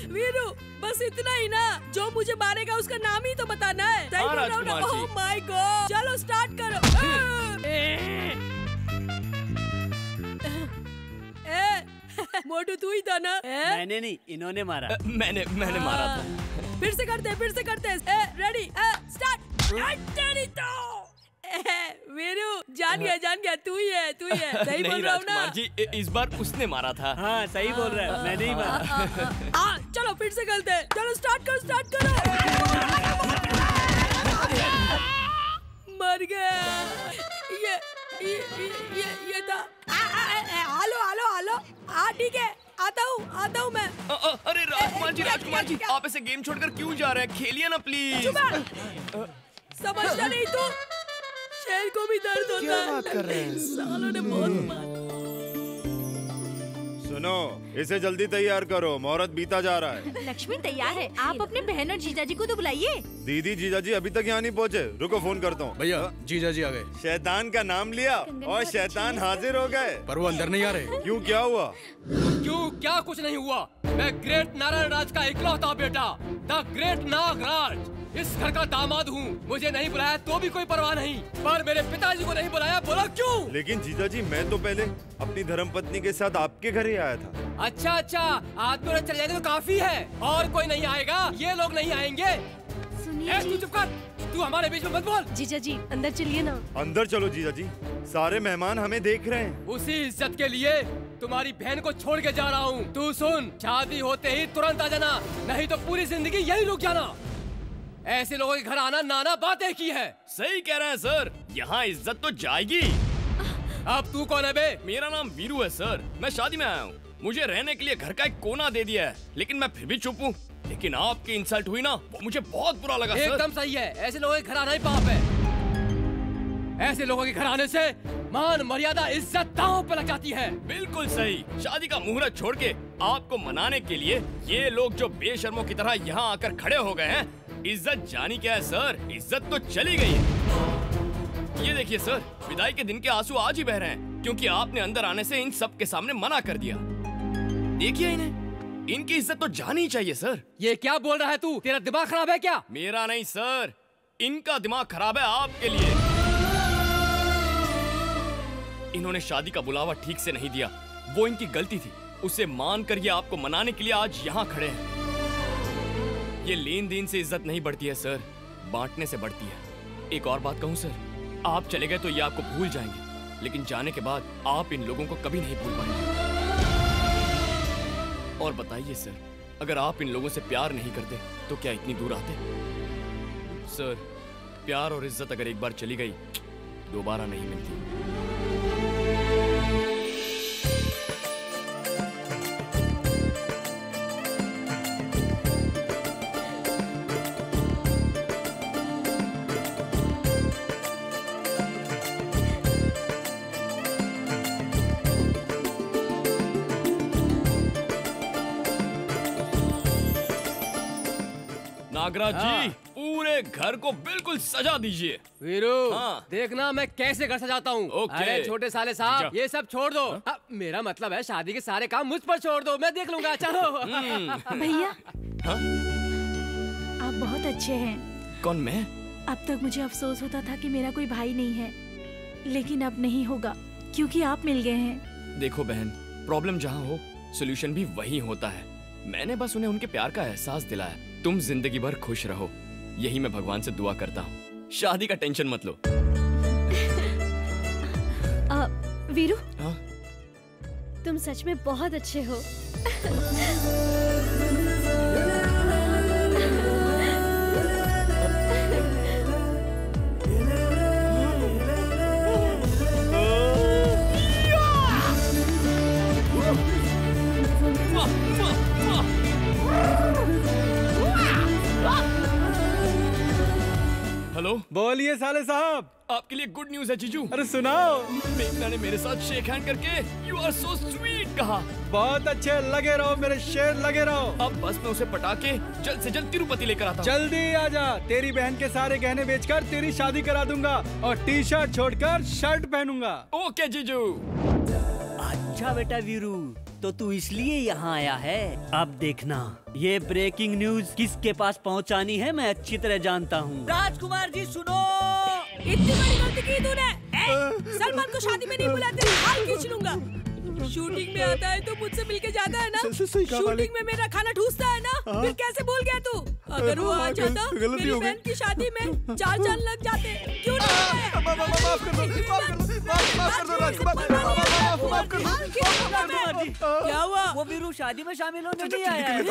वीरू बस इतना ही ना, जो मुझे मारेगा उसका नाम ही तो बताना है। सही बोल रहा हूँ ना? ओह माय गॉड, चलो स्टार्ट करो। मोटू तू ही था ना? मैंने नहीं, इन्होंने मारा। मैंने मारा था। फिर से करते। Ready start. वीरू जान गया तू ही है। सही बोल रहा हूँ ना? राजकुमार जी इस बार उसने मारा था। हाँ सही बोल रहा है, मैंने ही मारा। चलो फिर से करते हैं। चलो स्टार्ट करो। मर गया। ये था। हेलो। हाँ ठीक है, आता हूँ मैं। अरे राजकुमार जी आप ऐसे गेम छोड़कर क्यों जा रहे हैं? खेलिए ना प्लीज। समझता नहीं तू? शेर को भी दर्द होता है। क्या बात कर रहे हैं? सालों ने बहुत मारा। सुनो, इसे जल्दी तैयार करो, मुहूर्त बीता जा रहा है। लक्ष्मी तैयार है, आप अपने बहन और जीजा जी को तो बुलाइए। दीदी जीजा जी अभी तक यहाँ नहीं पहुँचे, रुको फोन करता हूँ। भैया जीजा जी आ गए। शैतान का नाम लिया और शैतान हाजिर हो गए। पर वो अंदर नहीं आ रहे। क्यों, क्या हुआ? क्यों? क्या कुछ नहीं हुआ। मैं ग्रेट नारायण राज का इकलौता बेटा, द ग्रेट नागराज, इस घर का दामाद हूँ। मुझे नहीं बुलाया तो भी कोई परवाह नहीं, पर मेरे पिताजी को नहीं बुलाया, बोला क्यों? लेकिन जीजा जी मैं तो पहले अपनी धर्मपत्नी के साथ आपके घर ही आया था। अच्छा, आदमी चले जाएंगे तो काफी है, और कोई नहीं आएगा, ये लोग नहीं आएंगे। सुनिए तू चुप कर, तू हमारे बीच में मत बोल। जीजा जी अंदर चलिए ना। अंदर चलो जीजा जी, सारे मेहमान हमें देख रहे हैं। उसी इज्जत के लिए तुम्हारी बहन को छोड़ के जा रहा हूँ। तू सुन, शादी होते ही तुरंत आ जाना, नहीं तो पूरी जिंदगी यही रुक जाना। ऐसे लोगों के घर आना नाना बातें की है। सही कह रहे हैं सर, यहाँ इज्जत तो जाएगी। अब तू कौन है बे? मेरा नाम वीरू है सर, मैं शादी में आया हूँ। मुझे रहने के लिए घर का एक कोना दे दिया है, लेकिन मैं फिर भी चुप हूँ। लेकिन आपकी इंसल्ट हुई ना, वो मुझे बहुत बुरा लगा। एकदम सही है, ऐसे लोगों के घर आना ही पाप है। ऐसे लोगों के घर आने से मान मर्यादा इज्जत दांव पे लग जाती है। बिल्कुल सही। शादी का मुहूर्त छोड़ के आपको मनाने के लिए ये लोग जो बेशर्मों की तरह यहाँ आकर खड़े हो गए हैं, इज्जत जानी क्या है सर, इज्जत तो चली गई है। ये देखिए सर, विदाई के दिन के आंसू आज ही बह रहे हैं, क्योंकि आपने अंदर आने से इन सब के सामने मना कर दिया। देखिए इन्हें, इनकी इज्जत तो जानी ही चाहिए सर। ये क्या बोल रहा है तू? तेरा दिमाग खराब है क्या? मेरा नहीं सर, इनका दिमाग खराब है आपके लिए। इन्होंने शादी का बुलावा ठीक से नहीं दिया, वो इनकी गलती थी। उसे मान कर ये आपको मनाने के लिए आज यहाँ खड़े हैं। ये लेन देन से इज्जत नहीं बढ़ती है सर, बांटने से बढ़ती है। एक और बात कहूँ सर, आप चले गए तो ये आपको भूल जाएंगे, लेकिन जाने के बाद आप इन लोगों को कभी नहीं भूल पाएंगे। और बताइए सर, अगर आप इन लोगों से प्यार नहीं करते तो क्या इतनी दूर आते? सर, प्यार और इज्जत अगर एक बार चली गई दोबारा नहीं मिलती। नागराज जी, पूरे घर को बिल्कुल सजा दीजिए। वीरू, हाँ। देखना मैं कैसे घर सजाता हूँ। ओके। अरे छोटे साले साहब, ये सब छोड़ दो। मेरा मतलब है शादी के सारे काम मुझ पर छोड़ दो, मैं देख लूंगा। चलो। भैया, आप बहुत अच्छे हैं। कौन, मैं? अब तक मुझे अफसोस होता था कि मेरा कोई भाई नहीं है, लेकिन अब नहीं होगा क्योंकि आप मिल गए हैं। देखो बहन, प्रॉब्लम जहाँ हो सोल्यूशन भी वही होता है। मैंने बस उन्हें उनके प्यार का एहसास दिलाया। तुम जिंदगी भर खुश रहो, यही मैं भगवान से दुआ करता हूँ। शादी का टेंशन मत लो। वीरू, हाँ? तुम सच में बहुत अच्छे हो। हेलो, बोलिए साले साहब। आपके लिए गुड न्यूज है जीजू। अरे सुनाओ। मेघना ने मेरे साथ शेक हैंड करके यू आर सो स्वीट कहा। बहुत अच्छे, लगे रहो मेरे शेर, लगे रहो। अब बस मैं उसे पटा के जल्द से जल्द तिरुपति लेकर आता हूँ। जल्दी आजा, तेरी बहन के सारे गहने बेचकर तेरी शादी करा दूंगा और टी शर्ट छोड़कर शर्ट पहनूंगा। ओके जीजू। अच्छा बेटा वीरू, तो तू इसलिए यहाँ आया है। अब देखना, ये ब्रेकिंग न्यूज किसके पास पहुँचानी है मैं अच्छी तरह जानता हूँ। राजकुमार जी सुनो। इतनी बड़ी गलती की तूने। सलमान को शादी में नहीं बुलाते, हाल खींच लूंगा। शूटिंग में आता है तो मुझसे मिलके जाता है ना। शूटिंग में मेरा खाना ठूसता है ना। फिर कैसे भूल गया तू? अगर वो आ जाता मेरी बहन की शादी में 4 चांद लग जाते। क्यों नहीं? माफ कर दो राजकुमार। क्या हुआ? वो वीरू शादी में शामिल होने नहीं आया है।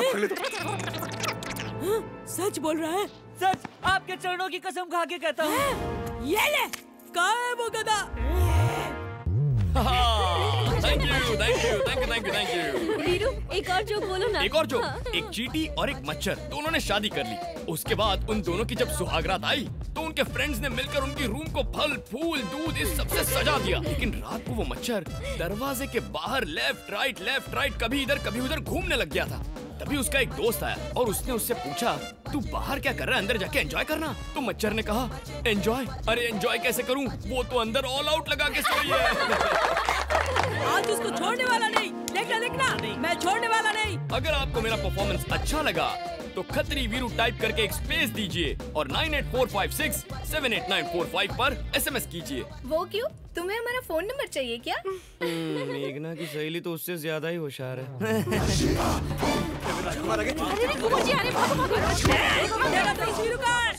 सच बोल रहा है? सच, आपके चरणों की कसम खा के कहता हूँ। ये ले, कहाँ है वो गधा? Thank you. वीरू, एक और जोक बोलो ना। एक और जोक। एक चींटी और एक मच्छर दोनों ने शादी कर ली। उसके बाद उन दोनों की जब सुहागरात आई तो उनके फ्रेंड्स ने मिलकर उनकी रूम को फल फूल दूध इस सबसे सजा दिया। लेकिन रात को वो मच्छर दरवाजे के बाहर लेफ्ट राइट कभी इधर कभी उधर घूमने लग गया था। तभी उसका एक दोस्त आया और उसने उससे पूछा, तू बाहर क्या कर रहा है, अंदर जाके एंजॉय करना। तो मच्छर ने कहा, एंजॉय? अरे एंजॉय कैसे करूं, वो तो अंदर ऑल आउट लगा के सोई है। आज उसको छोड़ने वाला नहीं। देखना, मैं छोड़ने वाला नहीं। अगर आपको मेरा परफॉर्मेंस अच्छा लगा तो खतरी वीरू टाइप करके एक स्पेस दीजिए और 98456 78945 पर SMS कीजिए। वो क्यों? तुम्हें हमारा फोन नंबर चाहिए क्या? मेघना की सहेली तो उससे ज्यादा ही होशियार है।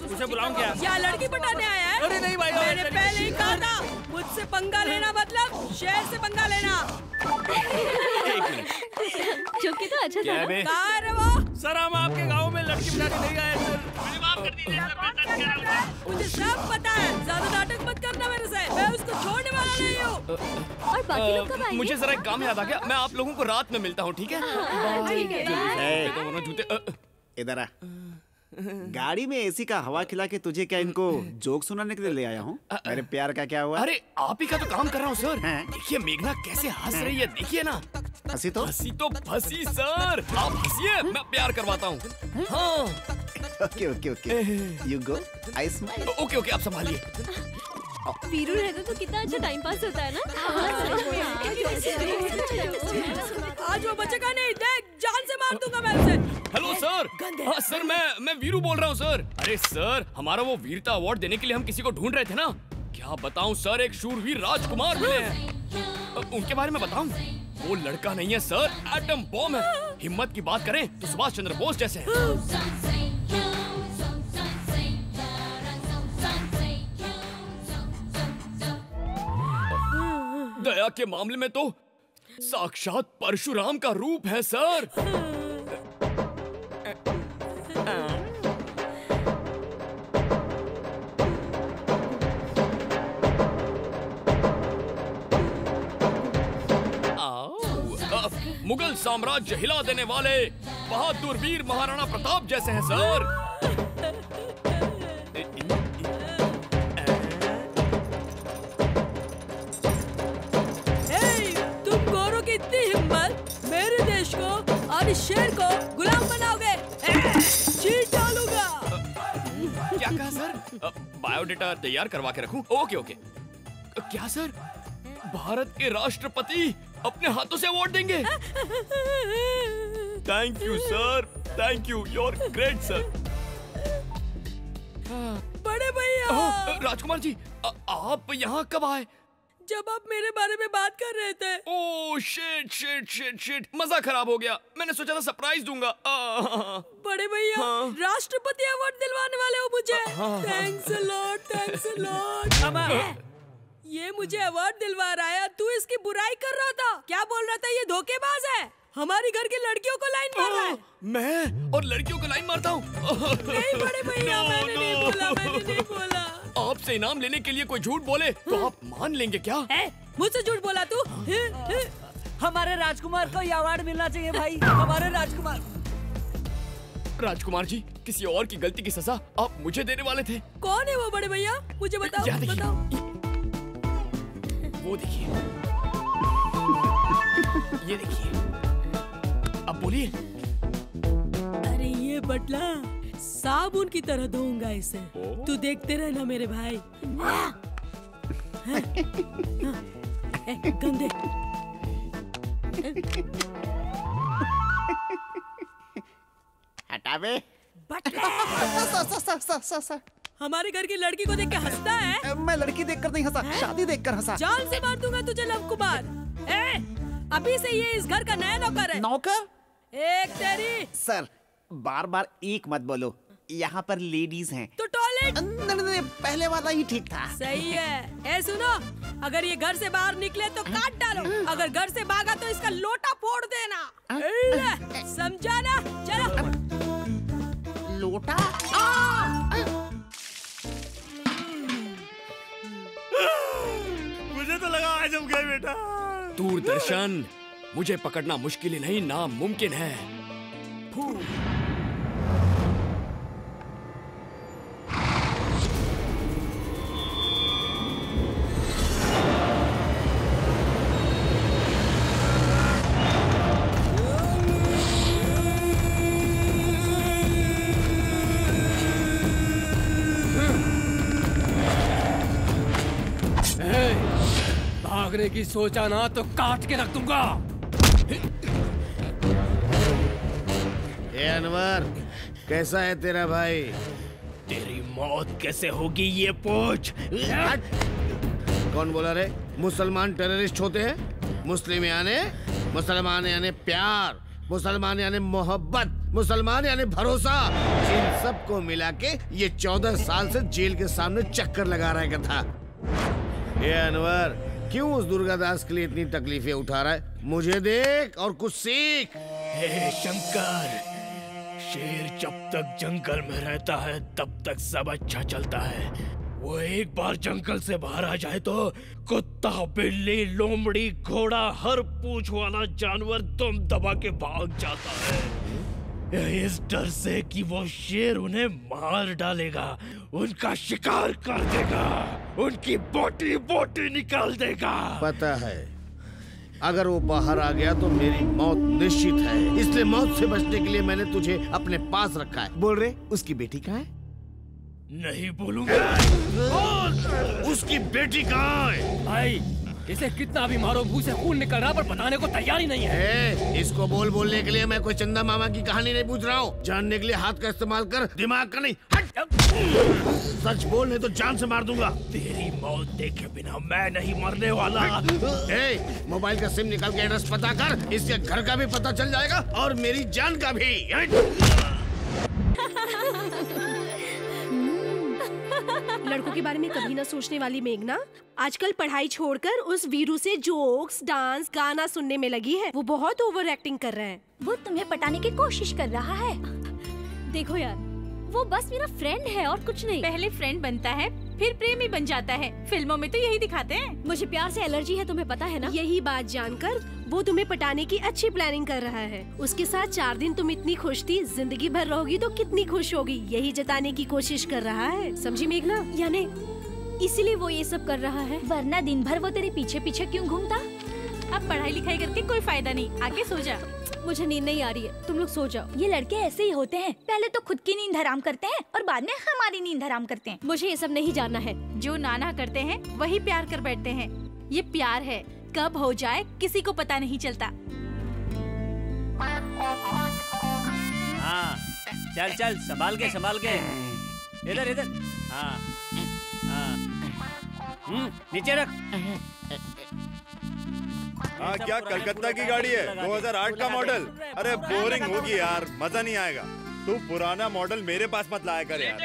उसे बुलाऊं क्या? क्या लड़की पटाने आया है? अरे नहीं भाई, मैंने पहले ही कहा था, मुझसे पंगा लेना मतलब शेर से पंगा लेना। जोकी तो अच्छा था ना? कहाँ है वो? सर, हम आपके गांव में लड़की पटाने नहीं आए सर। माफ कर दीजिए सर। मुझे सब पता है, ज्यादा नाटक मत करना मेरे से। मैं उसको छोड़ने वाला नहीं हूँ। और बाकी लोग कब आएंगे? मुझे जरा एक काम याद आ गया, मैं आप लोगों को रात में मिलता हूँ, ठीक है? ठीक है। दोनों जूते इधर आ। गाड़ी में एसी का हवा खिला के तुझे क्या इनको जोक सुनाने के लिए ले आया हूँ? मेरे प्यार का क्या हुआ? अरे आप ही का तो काम कर रहा हूँ सर। देखिए मेघना कैसे हंस रही है, देखिए ना। हंसी तो फंसी सर। आप हंसिए, मैं प्यार करवाता हूँ। हाँ। Okay you go, I smile. Okay आप संभालिए। वीरू रहता तो कितना अच्छा टाइम पास होता है ना। आज वो बचेगा नहीं, देख जान से मार दूंगा मैं उसे। Hello sir. हाँ सर, मैं वीरू बोल रहा हूँ सर। अरे सर, हमारा वो वीरता अवार्ड देने के लिए हम किसी को ढूंढ रहे थे ना। क्या बताऊँ सर, एक शूरवीर राजकुमार मिले हैं। उनके बारे में बताऊँ? वो लड़का नहीं है सर, एटम बॉम्ब है। हिम्मत की बात करें तो सुभाष चंद्र बोस जैसे हैं। दया के मामले में तो साक्षात परशुराम का रूप है सर। मुगल साम्राज्य हिला देने वाले बहादुर वीर महाराणा प्रताप जैसे हैं सर। तुम गोरों की इतनी हिम्मत, मेरे देश को और इस शेर को गुलाम बनाओगे? चीर डालूंगा। बायोडेटा तैयार करवा के रखूं? Okay okay. क्या सर, भारत के राष्ट्रपति अपने हाथों से अवार्ड देंगे? Thank you sir, thank you, you are great sir. बड़े भैया। राजकुमार जी, आप यहाँ कब आए? जब आप मेरे बारे में बात कर रहे थे। Oh shit shit shit shit, मजा खराब हो गया। मैंने सोचा था सरप्राइज दूंगा। बड़े भैया, राष्ट्रपति अवार्ड दिलवाने वाले हो मुझे। Thanks a lot, thanks a lot. ये मुझे अवार्ड दिलवा रहा है, तू इसकी बुराई कर रहा था। क्या बोल रहा था? ये धोखेबाज है, हमारी घर की लड़कियों को लाइन मार रहा है। मैं और लड़कियों को लाइन मारता हूँ? नहीं बड़े भैया, मैंने नहीं बोला, मैंने नहीं बोला। आपसे इनाम लेने के लिए कोई झूठ बोले तो आप मान लेंगे क्या? मुझसे झूठ बोला तू? हमारे राजकुमार को ये अवार्ड मिलना चाहिए भाई, हमारे राजकुमार। राजकुमार जी, किसी और की गलती की सजा आप मुझे देने वाले थे। कौन है वो बड़े भैया? मुझे बताओ, बताओ। वो देखिए, ये देखिए, अब बोलिए। अरे ये बटला, साबुन की तरह धोऊंगा इसे। तू देखते रहना मेरे भाई। गंदे। हटा बे। हमारे घर की लड़की को देख के हंसता है? मैं लड़की देखकर नहीं हंसा, शादी देखकर हंसा। जान से मार दूंगा तुझे लव कुमार। अभी से ये इस घर का नया नौकर है। नौकर? एक तेरी। सर, बार बार एक मत बोलो, यहाँ पर लेडीज हैं। तो टॉयलेट? नहीं, पहले वाला ही ठीक था। सही है। सुनो, अगर ये घर से बाहर निकले तो काट डालो, अगर घर से भागा तो इसका लोटा फोड़ देना। समझा ना? चलो। लोटा? मुझे तो लगा आज हम गए बेटा। दूरदर्शन, मुझे पकड़ना मुश्किल ही नहीं, नामुमकिन है। भागने की सोचा ना तो काट के रख दूंगा। ए अनवर, कैसा है तेरा भाई? तेरी मौत कैसे होगी ये पूछ। कौन बोला रे? मुसलमान टेररिस्ट होते हैं? मुस्लिम यानी प्यार, मुसलमान यानी मोहब्बत, मुसलमान यानी भरोसा। इन सबको मिला के ये 14 साल से जेल के सामने चक्कर लगा रहा था। ये अनवर, क्यों उस दुर्गा दास के लिए इतनी तकलीफें उठा रहा है? मुझे देख और कुछ सीख। हे शंकर, शेर जब तक जंगल में रहता है तब तक सब अच्छा चलता है। वो एक बार जंगल से बाहर आ जाए तो कुत्ता, बिल्ली, लोमड़ी, घोड़ा, हर पूंछ वाला जानवर दम दबा के भाग जाता है, इस डर से कि वो शेर उन्हें मार डालेगा, उनका शिकार कर देगा, उनकी बोटी बोटी निकाल देगा। पता है, अगर वो बाहर आ गया तो मेरी मौत निश्चित है, इसलिए मौत से बचने के लिए मैंने तुझे अपने पास रखा है। बोल रहे, उसकी बेटी कहाँ है? नहीं बोलूंगा। उसकी बेटी कहाँ है? भाई, इसे कितना भी मारो मुंह से खून निकल रहा पर बताने को तैयार ही नहीं है। इसको बोलने के लिए मैं कोई चंदा मामा की कहानी नहीं पूछ रहा हूँ। जानने के लिए हाथ का इस्तेमाल कर, दिमाग का नहीं। सच बोल, नहीं तो जान से मार दूंगा। तेरी मौत देखे बिना मैं नहीं मरने वाला। मोबाइल का सिम निकाल के एड्रेस पता कर, इसके घर का भी पता चल जाएगा और मेरी जान का भी। लड़कों के बारे में कभी ना सोचने वाली मेघना आजकल पढ़ाई छोड़कर उस वीरू से जोक्स, डांस, गाना सुनने में लगी है। वो बहुत ओवर एक्टिंग कर रहा है। वो तुम्हें पटाने की कोशिश कर रहा है। देखो यार, वो बस मेरा फ्रेंड है और कुछ नहीं। पहले फ्रेंड बनता है फिर प्रेमी बन जाता है। फिल्मों में तो यही दिखाते हैं। मुझे प्यार से एलर्जी है, तुम्हें पता है ना। यही बात जानकर वो तुम्हें पटाने की अच्छी प्लानिंग कर रहा है। उसके साथ 4 दिन तुम इतनी खुश थी, जिंदगी भर रहोगी तो कितनी खुश होगी, यही जताने की कोशिश कर रहा है। समझी मेघना? यानी इसीलिए वो ये सब कर रहा है। वरना दिन भर वो तेरे पीछे पीछे क्यों घूमता? अब पढ़ाई लिखाई करके कोई फायदा नहीं, आके सो जा। मुझे नींद नहीं आ रही है, तुम लोग सो जाओ। ये लड़के ऐसे ही होते हैं, पहले तो खुद की नींद हराम करते हैं और बाद में हमारी नींद हराम करते हैं। मुझे ये सब नहीं जानना है। जो नाना करते हैं वही प्यार कर बैठते हैं। ये प्यार है, कब हो जाए किसी को पता नहीं चलता। हाँ चल चल, संभाल के इधर इधर। हाँ हाँ नीचे रख। हाँ क्या कलकत्ता की गाड़ी है? 2008 का मॉडल? अरे बोरिंग होगी यार, मजा नहीं आएगा। तू पुराना मॉडल मेरे पास मत लाया कर यार।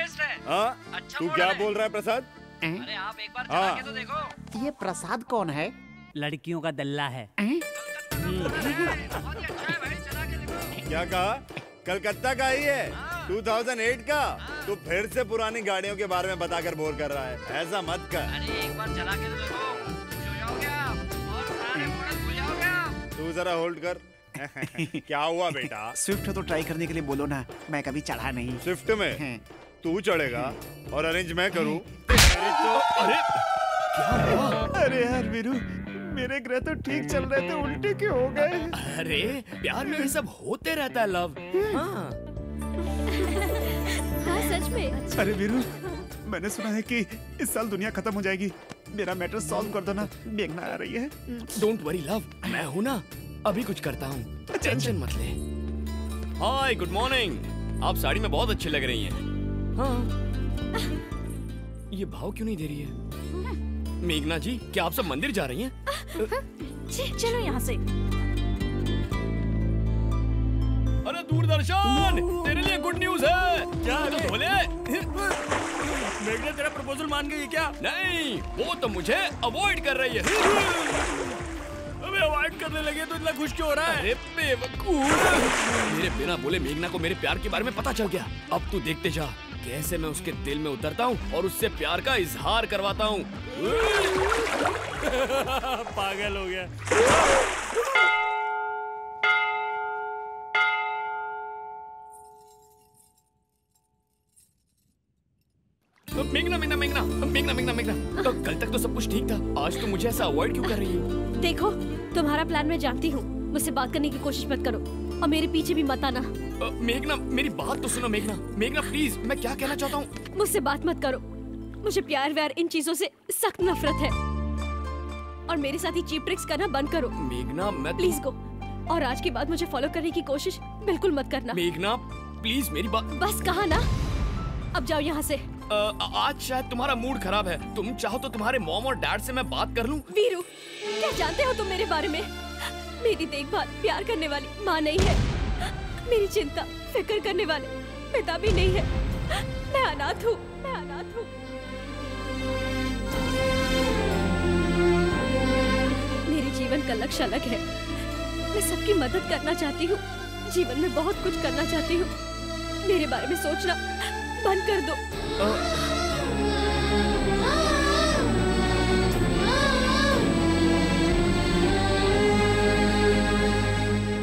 हाँ तू क्या बोल रहा है प्रसाद? अरे आप एक बार चला के तो देखो। ये प्रसाद कौन है? लड़कियों का दल्ला है। क्या कहा? कलकत्ता का ही है, 2008 का। तू फिर से पुरानी गाड़ियों के बारे में बताकर बोर कर रहा है, ऐसा मत कर। अरे एक बार चला के तो देखो, खुश हो जाओगे आप और पुराने मॉडल भूल जाओगे। तू जरा होल्ड कर। क्या हुआ बेटा? स्विफ्ट तो ट्राई करने के लिए बोलो ना, मैं कभी चढ़ा नहीं। स्विफ्ट में तू चढ़ेगा और अरेंज मैं करूं? अरे यार वीरू, मेरे ग्रह तो ठीक चल रहे थे, उल्टे क्यों हो गए? अरे प्यार में ये सब होते रहता है लव। हाँ सच में। अरे वीरू, मैंने सुना है कि इस साल दुनिया खत्म हो जाएगी। मेरा मैटर सॉल्व कर दो ना, मेघना आ रही है। डोंट वरी लव, मैं हूँ ना, अभी कुछ करता हूँ, टेंशन मत ले। हाय गुड मॉर्निंग, आप साड़ी में बहुत अच्छी लग रही हैं। हाँ ये भाव क्यों नहीं दे रही है? मेघना जी, क्या आप सब मंदिर जा रही हैं? चलो यहाँ से। अरे दूरदर्शन, तेरे लिए गुड न्यूज है। क्या तो बोले? मेघना तेरा प्रपोजल मान गई क्या? नहीं, वो तो मुझे अवॉइड कर रही है। अबे अवॉइड करने लगे तो इतना खुश क्यों हो रहा है? अरे बेवकूफ, मेरे बिना बोले मेघना को मेरे प्यार के बारे में पता चल गया। अब तू देखते जा कैसे मैं उसके दिल में उतरता हूँ और उससे प्यार का इजहार करवाता हूँ। पागल हो गया। मेघना, तो कल तक तो सब कुछ ठीक था, आज तो मुझे ऐसा अवॉइड क्यों कर रही है? देखो, तुम्हारा प्लान मैं जानती हूँ, मुझसे बात करने की कोशिश मत करो और मेरे पीछे भी मत आना। मेघना मेरी बात तो सुनो। मेघना प्लीज, मैं क्या कहना चाहता हूँ। मुझसे बात मत करो, मुझे प्यार व्यार इन चीजों से सख्त नफरत है और मेरे साथ ही चीप ट्रिक्स करना बंद करो। मेघना मैं प्लीज गो, और आज के बाद मुझे फॉलो करने की कोशिश बिल्कुल मत करना। मेघना प्लीज मेरी बात। बस कहा ना, अब जाओ यहाँ से। आज शायद तुम्हारा मूड खराब है, तुम चाहो तो तुम्हारे मॉम और डैड से मैं बात कर लूं। वीरू, क्या जानते हो तुम मेरे बारे में? मेरी देखभाल प्यार करने वाली माँ नहीं है, मेरी चिंता फिक्र करने वाले पिता भी नहीं है। मैं अनाथ हूँ। मेरे जीवन का लक्ष्य अलग है। मैं सबकी मदद करना चाहती हूँ, जीवन में बहुत कुछ करना चाहती हूँ। मेरे बारे में सोचना बंद कर दो।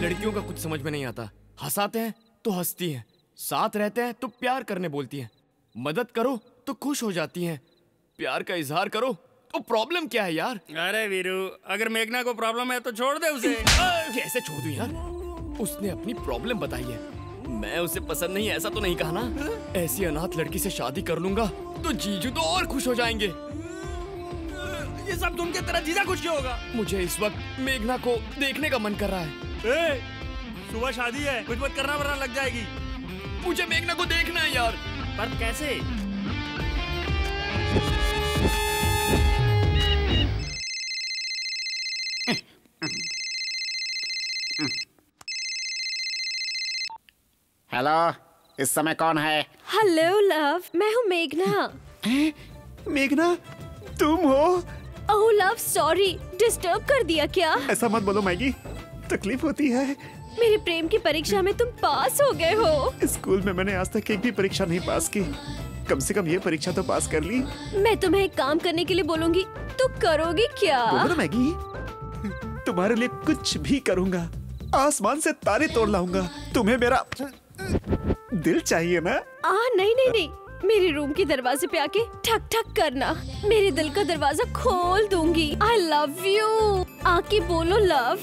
लड़कियों का कुछ समझ में नहीं आता, हंसाते हैं तो हंसती हैं, साथ रहते हैं तो प्यार करने बोलती हैं, मदद करो तो खुश हो जाती हैं, प्यार का इजहार करो तो प्रॉब्लम क्या है यार? अरे वीरू, अगर मेघना को प्रॉब्लम है तो छोड़ दे उसे। कैसे छोड़ दूं यार? उसने अपनी प्रॉब्लम बताई है, मैं उसे पसंद नहीं ऐसा तो नहीं कहा ना। ऐसी अनाथ लड़की से शादी कर लूंगा तो जीजू तो और खुश हो जाएंगे। ये सब सुन के तेरा जीजा खुश क्यों होगा? मुझे इस वक्त मेघना को देखने का मन कर रहा है। सुबह शादी है, कुछ मत करना वरना लग जाएगी। मुझे मेघना को देखना है यार। पर कैसे? हेलो, इस समय कौन है? हेलो लव, मैं हूँ मेघना। मेघना, तुम हो? ओह लव, सॉरी, डिस्टर्ब कर दिया क्या? ऐसा मत बोलो मैगी, तकलीफ होती है। मेरी प्रेम की परीक्षा में तुम पास हो गए हो। स्कूल में मैंने आज तक एक भी परीक्षा नहीं पास की, कम से कम ये परीक्षा तो पास कर ली। मैं तुम्हें एक काम करने के लिए बोलूंगी, तो करोगी क्या? बोलो ना मैगी, तुम्हारे लिए कुछ भी करूंगा, आसमान से तारे तोड़ लाऊंगा। तुम्हें मेरा दिल चाहिए ना? नहीं नहीं नहीं, मेरे रूम के दरवाजे पे आके ठक ठक करना, मेरे दिल का दरवाजा खोल दूंगी। आई लव यू, आके बोलो लव।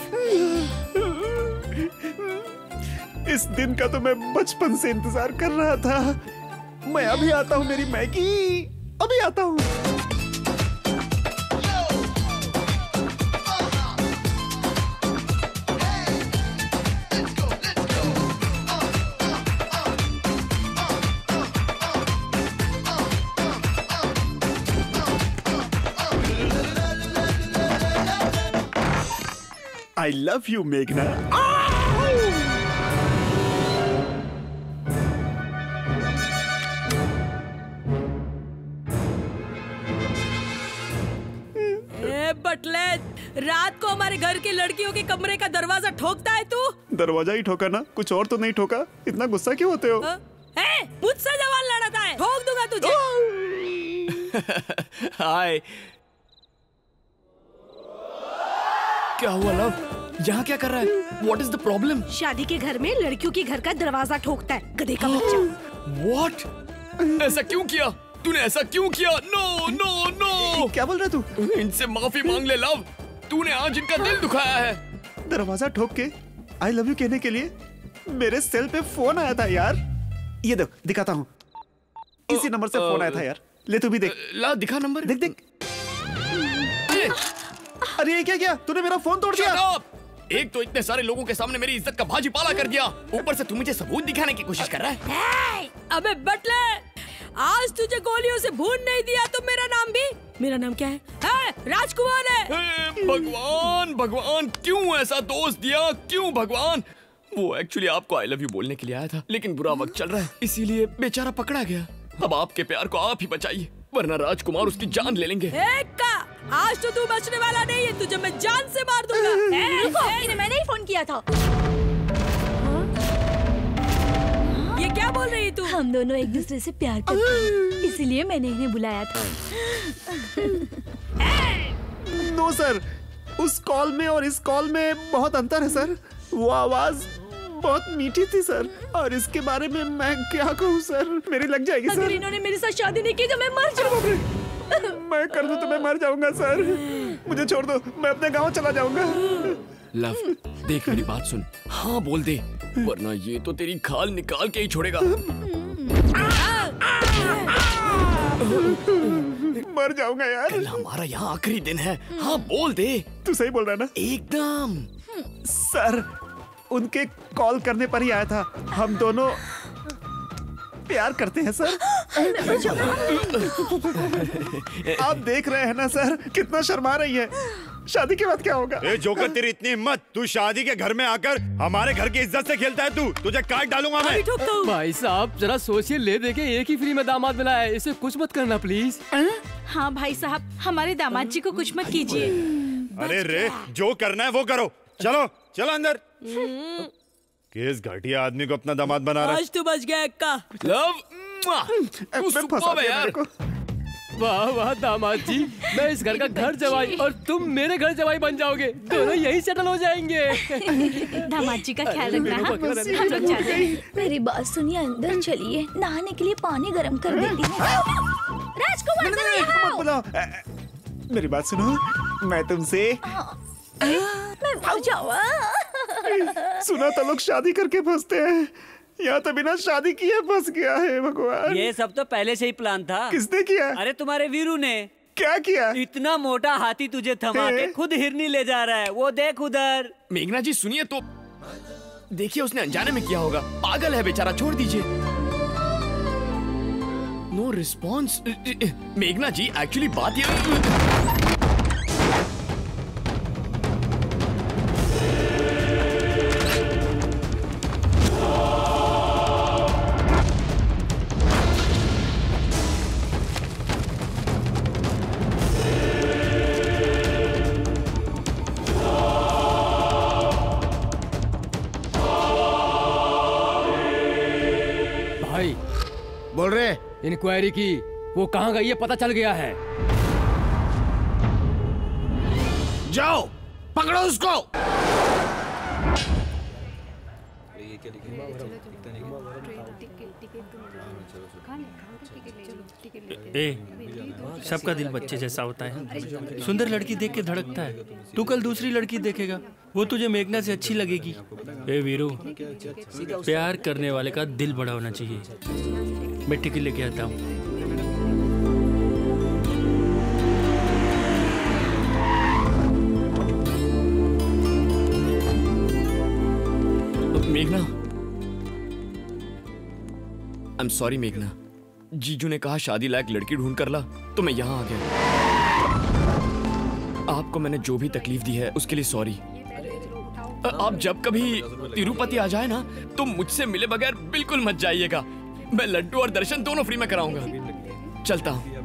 इस दिन का तो मैं बचपन से इंतजार कर रहा था। मैं अभी आता हूँ मेरी मैगी, अभी आता हूँ। I love you, मेघना। बटले, रात को हमारे घर की लड़कियों के कमरे का दरवाजा ठोकता है तू? दरवाजा ही ठोका ना, कुछ और तो नहीं ठोका। इतना गुस्सा क्यों होते हो? मुझसे जवान लड़ाता है, ठोक दूंगा तुझे। हाय, क्या हुआ लव? यहाँ क्या कर रहा है? What is the problem? शादी के घर में लड़कियों के घर का दरवाजा ठोकता है, गधे का बच्चा। What? ऐसा क्यों किया? तूने ऐसा क्यों किया? No no no! क्या बोल रहा तू? इनसे माफी मांग ले लव। तूने आज इनका दिल दुखाया है। दरवाजा ठोक के आई लव यू कहने के लिए मेरे सेल पे फोन आया था यार। ये देख, दिखाता हूँ। इसी नंबर से फोन आया था यार। ले तू भी देख। ला दिखा नंबर। देख देख। अरे ये क्या किया? तूने मेरा फोन तोड़ दिया। एक तो इतने सारे लोगों के सामने मेरी इज्जत का भाजी पाला कर दिया, ऊपर से तू मुझे सबूत दिखाने की कोशिश कर रहा है। अबे बटले, आज तुझे गोलियों से भून नहीं दिया तो मेरा नाम भी। मेरा नाम क्या है? राजकुमार है। भगवान भगवान, क्यों ऐसा दोस्त दिया? क्यों भगवान? वो एक्चुअली आपको आई लव यू बोलने के लिए आया था, लेकिन बुरा वक्त चल रहा है, इसीलिए बेचारा पकड़ा गया। अब आपके प्यार को आप ही बचाइए, वरना राजकुमार उसकी जान ले लेंगे। आज तो तू बचने वाला नहीं है, तुझे मैं जान से मार दूंगा। मैंने ही फोन किया था। ये क्या बोल रही तू? हम दोनों एक दूसरे से प्यार करते हैं, इसीलिए मैंने इन्हें बुलाया था। नो सर, उस कॉल में और इस कॉल में बहुत अंतर है सर। वो आवाज बहुत मीठी थी सर, और इसके बारे में मैं क्या कहूँ सर, मेरी लग जाएगी सर। अगर इन्होंने मेरे साथ शादी नहीं की तो मैं मर जाऊंगी। मैं कर दूं तो मैं मर जाऊंगा सर। मुझे छोड़ दो, मैं अपने गांव चला जाऊंगा। लव, देख मेरी बात सुन, हाँ बोल दे, वरना ये तो तेरी खाल निकाल के ही छोड़ेगा। मर जाऊंगा यार। कल हमारा यहाँ आखिरी दिन है, हाँ बोल दे। तू सही बोल रहा है ना? एकदम। सर, उनके कॉल करने पर ही आया था। हम दोनों प्यार करते हैं सर। आप देख रहे हैं ना सर, कितना शर्मा रही है। शादी के बाद क्या होगा? ए जोकर, तेरी इतनी हिम्मत, तू शादी के घर में आकर हमारे घर की इज्जत से खेलता है। तू, तुझे काट डालूंगा मैं। भाई साहब जरा सोचिए, ले दे के एक ही फ्री में दामाद मिला है, इसे कुछ मत करना प्लीज। हाँ भाई साहब, हमारे दामाद जी को कुछ मत कीजिए। अरे रे, जो करना है वो करो। चलो चलो अंदर। किस घटिया आदमी को अपना दामाद बना रहा है? आज तू बच गया अक्का। लव, यार। वाह वाह दामाद जी, मैं इस घर का घर जवाई और तुम मेरे घर जवाई बन जाओगे, दोनों यही सेटल हो जाएंगे। दामाद जी का ख्याल रखना। हम लोग जाते हैं। मेरी बात सुनिए, अंदर चलिए, नहाने के लिए पानी गर्म कर देती हूँ। राजकुमार मत बुलाओ। मेरी बात सुनो, मैं तुमसे मैं मर जाऊँ। सुना तो लोग शादी करके फंसते हैं, यहाँ तो बिना शादी किए फंस गया है। भगवान, ये सब तो पहले से ही प्लान था। किसने किया? अरे तुम्हारे वीरू ने। क्या किया? इतना मोटा हाथी तुझे थमा के खुद हिरनी ले जा रहा है, वो देख उधर। मेघना जी सुनिए तो, देखिए उसने अनजाने में किया होगा, पागल है बेचारा, छोड़ दीजिए। No response. मेघना जी एक्चुअली बात ये। बोल रहे? इंक्वायरी की, वो कहाँ गई है पता चल गया है। जाओ पकड़ो उसको। सबका दिल बच्चे जैसा होता है। सुंदर लड़की देख के धड़कता है। तू कल दूसरी लड़की देखेगा, वो तुझे मेघना से अच्छी लगेगी। ए वीरू, प्यार करने वाले का दिल बड़ा होना चाहिए। मैं टिकट लेके आता हूँ। मेघना, आई एम सॉरी मेघना। जीजू ने कहा शादी लायक लड़की ढूंढ कर ला, तो मैं यहाँ आ गया। आपको मैंने जो भी तकलीफ दी है उसके लिए सॉरी। आप जब कभी तिरुपति आ जाए ना, तो मुझसे मिले बगैर बिल्कुल मत जाइएगा। मैं लड्डू और दर्शन दोनों फ्री में कराऊंगा। चलता हूँ।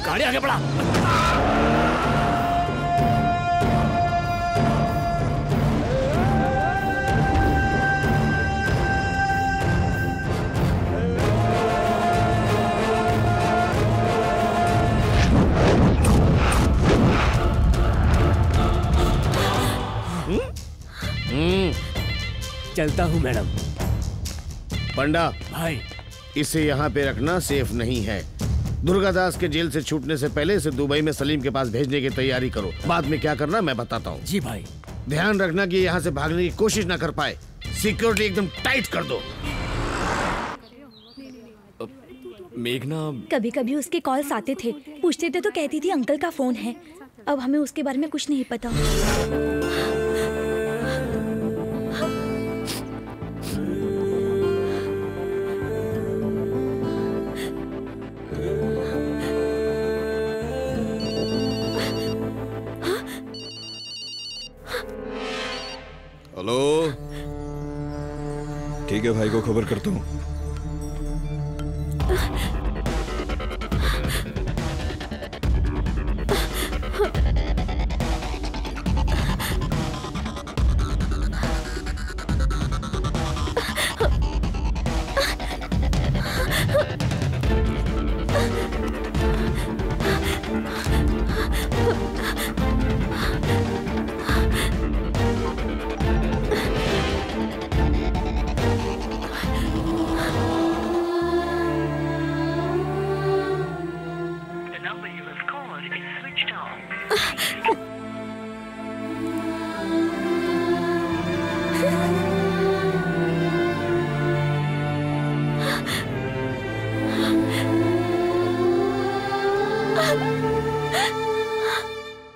गाड़ी आगे बढ़ा। चलता हूँ मैडम। पंडा भाई, इसे यहाँ पे रखना सेफ नहीं है। दुर्गादास के जेल से छूटने से पहले इसे दुबई में सलीम के पास भेजने की तैयारी करो। बाद में क्या करना मैं बताता हूँ। जी भाई। ध्यान रखना कि यहाँ से भागने की कोशिश ना कर पाए। सिक्योरिटी एकदम टाइट कर दो। मेघना, कभी कभी उसके कॉल्स आते थे, पूछते थे तो कहती थी अंकल का फोन है। अब हमें उसके बारे में कुछ नहीं पता। हेलो, ठीक है, भाई को खबर करता हूँ।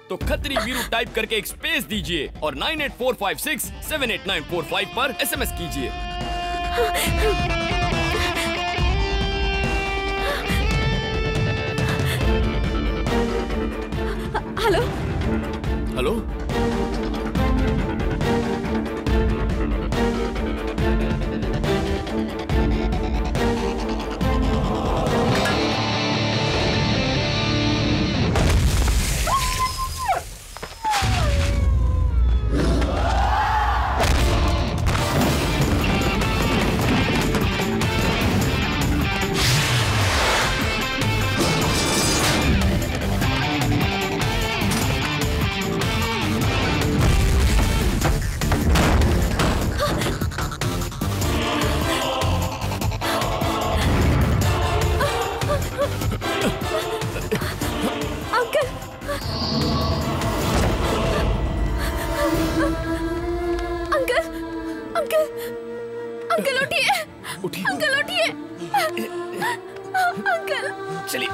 तो खत्री वीरू टाइप करके एक स्पेस दीजिए और 9845678945 पर एसएमएस कीजिए। हेलो हेलो, चलिए।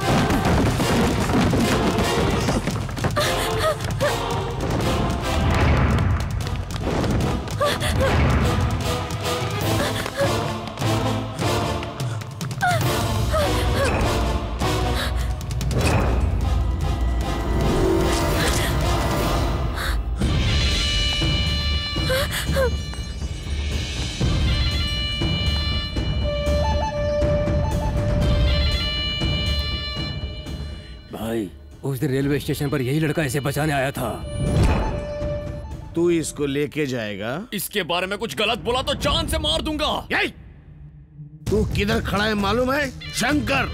भाई उस दिन रेलवे स्टेशन पर यही लड़का इसे बचाने आया था। तू इसको लेके जाएगा? इसके बारे में कुछ गलत बोला तो जान से मार दूंगा। तू किधर खड़ा है मालूम है? शंकर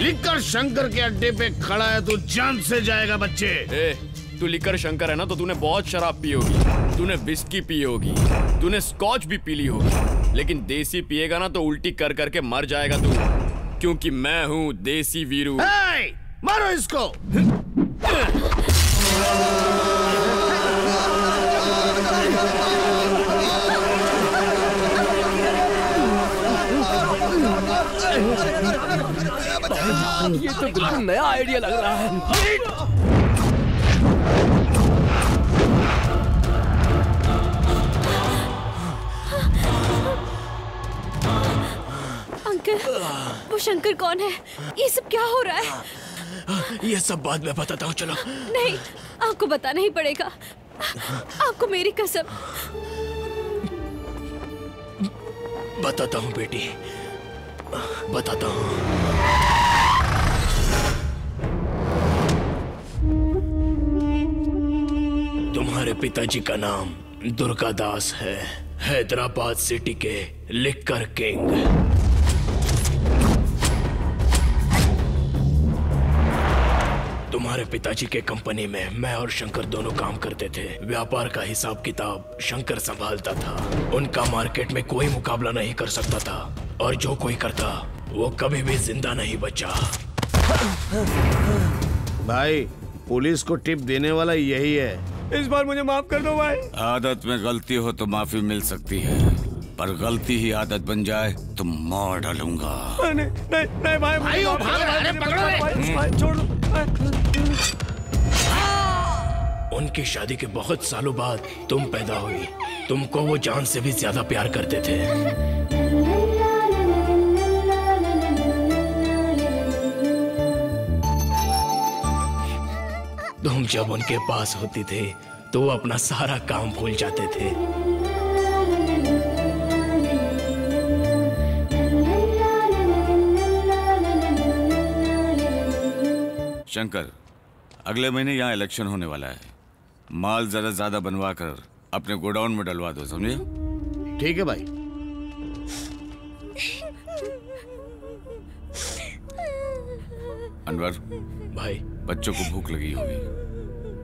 लिखकर शंकर के अड्डे पे खड़ा है, तू जान से जाएगा बच्चे। तू लिखकर शंकर है ना, तो तूने बहुत शराब पी होगी, तूने विस्की पी होगी, तूने स्कॉच भी पी ली होगी, लेकिन देसी पिएगा ना तो उल्टी कर करके मर जाएगा तू, क्योंकि मैं हूँ देसी वीरू। मारो इसको। ये तो बिल्कुल नया आइडिया लग रहा है। अंकल, वो शंकर कौन है? ये सब क्या हो रहा है? ये सब बाद में बताता हूँ, चलो। नहीं, आपको बताना ही पड़ेगा। आपको मेरी कसम। बताता हूँ बेटी, बताता हूँ। तुम्हारे पिताजी का नाम दुर्गा दास है, हैदराबाद सिटी के लिक्कर किंग। तुम्हारे पिताजी के कंपनी में मैं और शंकर दोनों काम करते थे। व्यापार का हिसाब किताब शंकर संभालता था। उनका मार्केट में कोई मुकाबला नहीं कर सकता था, और जो कोई करता वो कभी भी जिंदा नहीं बचा। भाई, पुलिस को टिप देने वाला यही है। इस बार मुझे माफ कर दो भाई। आदत में गलती हो तो माफी मिल सकती है, पर गलती ही आदत बन जाए तो मार डालूंगा। नहीं नहीं भाई, भाई वो भाग रहा है, पकड़ो भाई, छोड़ दो। उनकी शादी के बहुत सालों बाद तुम पैदा हुई। तुमको वो जान से भी ज्यादा प्यार करते थे। तुम जब उनके पास होती थे तो वो अपना सारा काम भूल जाते थे। शंकर, अगले महीने यहाँ इलेक्शन होने वाला है। माल जरा ज्यादा बनवा कर अपने गोडाउन में डलवा दो, समझे? ठीक है भाई। अनवर भाई, बच्चों को भूख लगी होगी,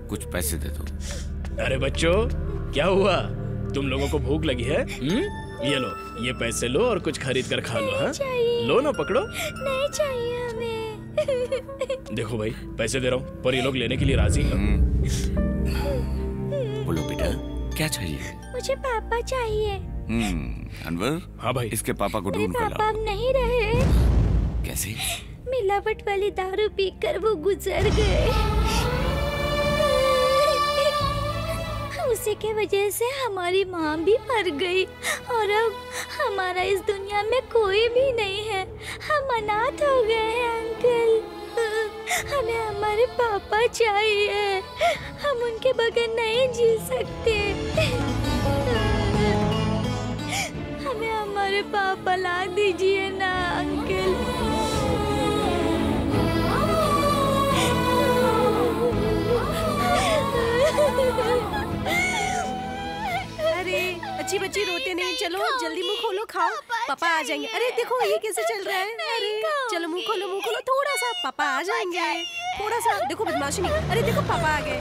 कुछ पैसे दे दो। अरे बच्चों, क्या हुआ? तुम लोगों को भूख लगी है? ये लो, ये पैसे लो और कुछ खरीद कर खा लो। हाँ, लो ना, पकड़ो। नहीं चाहिए हमें। देखो भाई, पैसे दे रहा हूँ, पर ये लोग लेने के लिए राजी हैं। बोलो बेटा, क्या चाहिए? मुझे पापा चाहिए। अनवर। हाँ भाई। इसके पापा को ढूंढ कर पापा लाओ। अब नहीं रहे। कैसे? मिलावट वाली दारू पीकर वो गुजर गए। उसी के वजह से हमारी माँ भी मर गई, और अब हमारा इस दुनिया में कोई भी नहीं है। हम अनाथ हो गए हैं अंकल। हमें हमारे पापा चाहिए। हम उनके बगैर नहीं जी सकते। हमें हमारे पापा ला दीजिए ना अंकल। अरे अच्छी बच्ची रोते नहीं, चलो जल्दी मुंह खोलो, खाओ, पापा आ जाएंगे। अरे देखो ये कैसे चल रहा है। अरे चलो मुंह खोलो, मुंह खोलो थोड़ा सा, पापा आ जाएंगे। थोड़ा सा देखो, बदमाशी नहीं। अरे देखो पापा आ गए।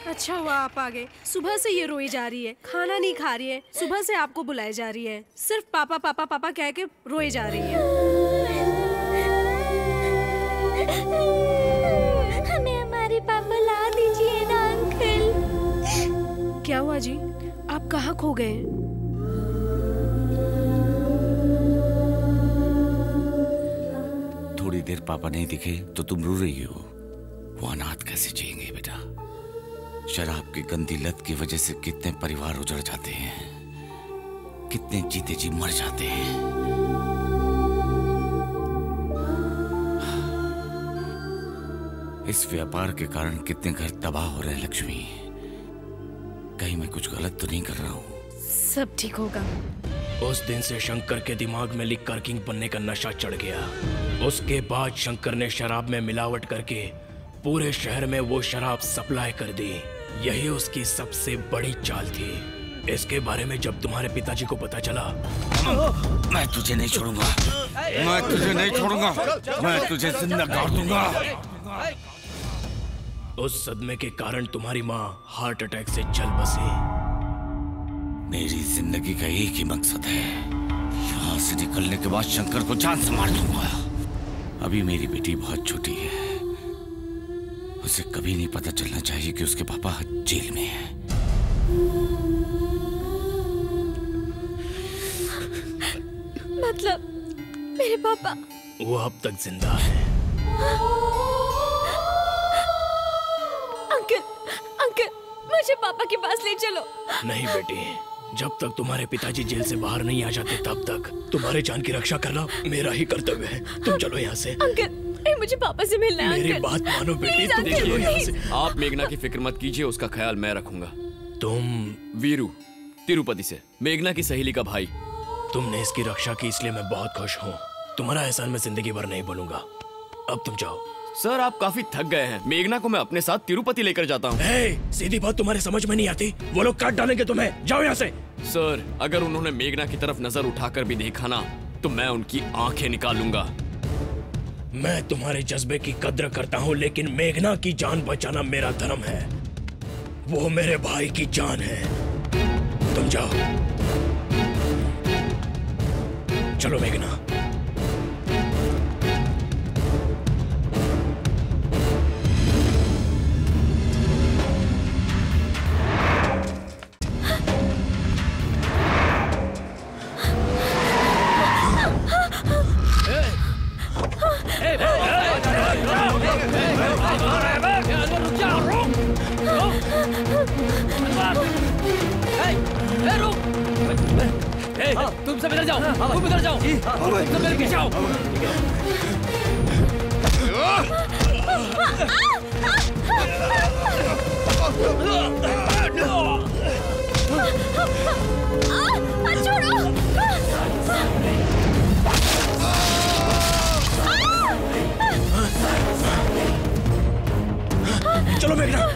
अच्छा हुआ आप आ गए। सुबह से ये रोई जा रही है, खाना नहीं खा रही है। सुबह से आपको बुलाई जा रही है, सिर्फ पापा पापा पापा कह के रोई जा रही है। हमें हमारे पापा ला दीजिए ना अंकल। क्या हुआ जी, आप कहाँ खो गए? पापा नहीं दिखे तो तुम रो रही हो। वो अनाथ कैसे जिएंगे बेटा? शराब की गंदी लत की वजह से कितने परिवार उजड़ जाते हैं, कितने जीते जी मर जाते हैं। इस व्यापार के कारण कितने घर तबाह हो रहे हैं लक्ष्मी। कहीं मैं कुछ गलत तो नहीं कर रहा हूँ? सब ठीक होगा। उस दिन से शंकर के दिमाग में लिकर किंग बनने का नशा चढ़ गया। उसके बाद शंकर ने शराब में मिलावट करके पूरे शहर में वो शराब सप्लाई कर दी। यही उसकी सबसे बड़ी चाल थी। इसके बारे में जब तुम्हारे पिताजी को पता चला, मैं तुझे नहीं छोड़ूंगा, मैं तुझे नहीं छोड़ूंगा, मैं तुझे जिंदा गाड़ दूंगा। उस सदमे के कारण तुम्हारी माँ हार्ट अटैक से जल बसी। मेरी जिंदगी का एक ही मकसद है, यहाँ से निकलने के बाद शंकर को जान से मार दूंगा। अभी मेरी बेटी बहुत छोटी है, उसे कभी नहीं पता चलना चाहिए कि उसके पापा जेल में हैं। मतलब मेरे पापा? वो अब तक जिंदा है। अंकल, अंकल, मुझे पापा के पास ले चलो। नहीं बेटी, जब तक तुम्हारे पिताजी जेल से बाहर नहीं आ जाते तब तक तुम्हारे जान की रक्षा करना मेरा ही कर्तव्य है। तुम चलो यहाँ से। अंकल, मुझे पापा से मिलना है। मेरी अंकल, बात मानो बेटी, तुम देखिए, चलो यहाँ से। आप मेघना की फिक्र मत कीजिए, उसका ख्याल मैं रखूंगा। तुम वीरू, तिरुपति से, मेघना की सहेली का भाई। तुमने इसकी रक्षा की इसलिए मैं बहुत खुश हूँ। तुम्हारा एहसान मैं जिंदगी भर नहीं भूलूंगा। अब तुम जाओ। सर, आप काफी थक गए हैं। मेघना को मैं अपने साथ तिरुपति लेकर जाता हूँ। सीधी बात तुम्हारे समझ में नहीं आती। वो लोग काट डालेंगे तुम्हें। जाओ यहाँ से। सर, अगर उन्होंने मेघना की तरफ नजर उठाकर भी देखा ना तो मैं उनकी आंखें निकाल लूंगा। मैं तुम्हारे जज्बे की कद्र करता हूँ, लेकिन मेघना की जान बचाना मेरा धर्म है। वो मेरे भाई की जान है। तुम जाओ। चलो मेघना। तुम सब इधर जाओ, तुम इधर जाओ, तुम सब मेरे पीछे आओ। चलो मेघना।